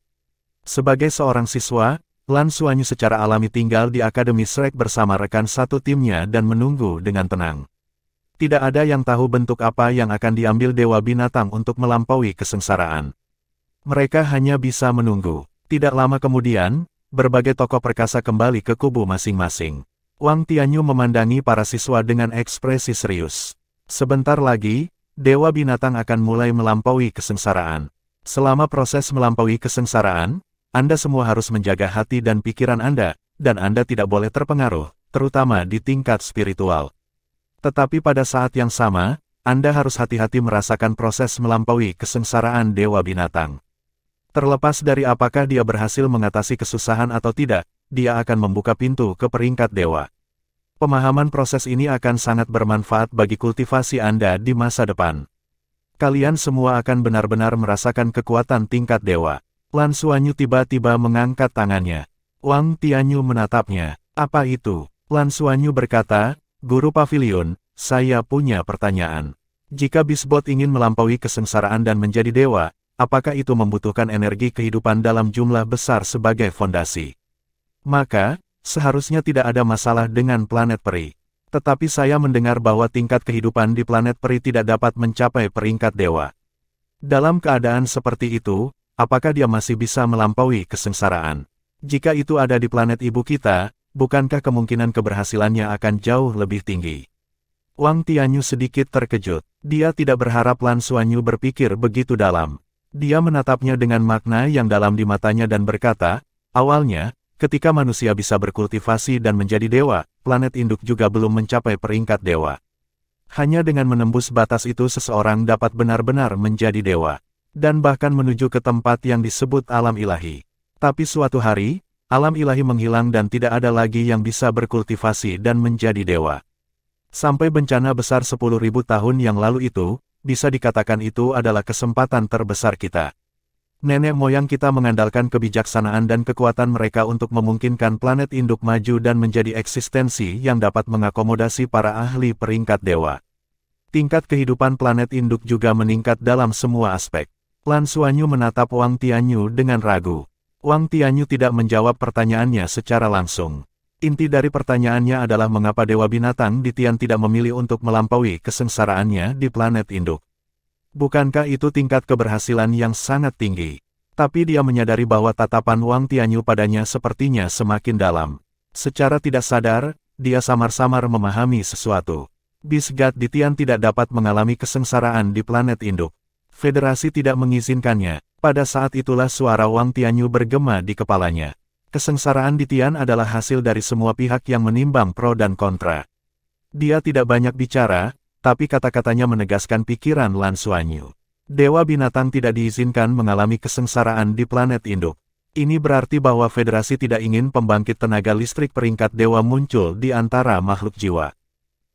Sebagai seorang siswa, Lan Xuanyu secara alami tinggal di Akademi Shrek bersama rekan satu timnya dan menunggu dengan tenang. Tidak ada yang tahu bentuk apa yang akan diambil Dewa Binatang untuk melampaui kesengsaraan. Mereka hanya bisa menunggu. Tidak lama kemudian, berbagai tokoh perkasa kembali ke kubu masing-masing. Wang Tianyu memandangi para siswa dengan ekspresi serius. Sebentar lagi, Dewa Binatang akan mulai melampaui kesengsaraan. Selama proses melampaui kesengsaraan, Anda semua harus menjaga hati dan pikiran Anda, dan Anda tidak boleh terpengaruh, terutama di tingkat spiritual. Tetapi pada saat yang sama, Anda harus hati-hati merasakan proses melampaui kesengsaraan Dewa Binatang. Terlepas dari apakah dia berhasil mengatasi kesusahan atau tidak, dia akan membuka pintu ke peringkat dewa. Pemahaman proses ini akan sangat bermanfaat bagi kultivasi Anda di masa depan. Kalian semua akan benar-benar merasakan kekuatan tingkat dewa. Lan Xuanyu tiba-tiba mengangkat tangannya. Wang Tianyu menatapnya. Apa itu? Lan Xuanyu berkata, Guru Pavilion, saya punya pertanyaan. Jika Bisbot ingin melampaui kesengsaraan dan menjadi dewa, apakah itu membutuhkan energi kehidupan dalam jumlah besar sebagai fondasi? Maka, seharusnya tidak ada masalah dengan planet peri. Tetapi saya mendengar bahwa tingkat kehidupan di planet peri tidak dapat mencapai peringkat dewa. Dalam keadaan seperti itu, apakah dia masih bisa melampaui kesengsaraan? Jika itu ada di planet ibu kita, bukankah kemungkinan keberhasilannya akan jauh lebih tinggi? Wang Tianyu sedikit terkejut. Dia tidak berharap Lan Xuanyu berpikir begitu dalam. Dia menatapnya dengan makna yang dalam di matanya dan berkata, awalnya, ketika manusia bisa berkultivasi dan menjadi dewa, planet induk juga belum mencapai peringkat dewa. Hanya dengan menembus batas itu seseorang dapat benar-benar menjadi dewa, dan bahkan menuju ke tempat yang disebut alam ilahi. Tapi suatu hari, alam ilahi menghilang dan tidak ada lagi yang bisa berkultivasi dan menjadi dewa. Sampai bencana besar 10.000 tahun yang lalu itu, bisa dikatakan itu adalah kesempatan terbesar kita. Nenek moyang kita mengandalkan kebijaksanaan dan kekuatan mereka untuk memungkinkan planet induk maju dan menjadi eksistensi yang dapat mengakomodasi para ahli peringkat dewa. Tingkat kehidupan planet induk juga meningkat dalam semua aspek. Lan Xuanyu menatap Wang Tianyu dengan ragu. Wang Tianyu tidak menjawab pertanyaannya secara langsung. Inti dari pertanyaannya adalah mengapa Dewa Binatang di Tian tidak memilih untuk melampaui kesengsaraannya di planet induk. Bukankah itu tingkat keberhasilan yang sangat tinggi? Tapi dia menyadari bahwa tatapan Wang Tianyu padanya sepertinya semakin dalam. Secara tidak sadar, dia samar-samar memahami sesuatu. Bisgat di Tian tidak dapat mengalami kesengsaraan di planet induk. Federasi tidak mengizinkannya. Pada saat itulah suara Wang Tianyu bergema di kepalanya. Kesengsaraan di Tian adalah hasil dari semua pihak yang menimbang pro dan kontra. Dia tidak banyak bicara, tapi kata-katanya menegaskan pikiran Lan Xuanyu. Dewa Binatang tidak diizinkan mengalami kesengsaraan di planet induk. Ini berarti bahwa federasi tidak ingin pembangkit tenaga listrik peringkat dewa muncul di antara makhluk jiwa.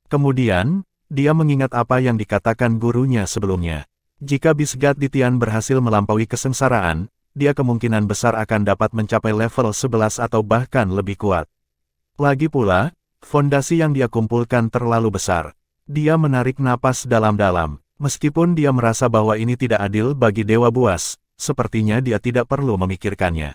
Kemudian, dia mengingat apa yang dikatakan gurunya sebelumnya. Jika Bisgat di Tian berhasil melampaui kesengsaraan, dia kemungkinan besar akan dapat mencapai level 11 atau bahkan lebih kuat. Lagi pula, fondasi yang dia kumpulkan terlalu besar. Dia menarik napas dalam-dalam. Meskipun dia merasa bahwa ini tidak adil bagi Dewa Buas, sepertinya dia tidak perlu memikirkannya.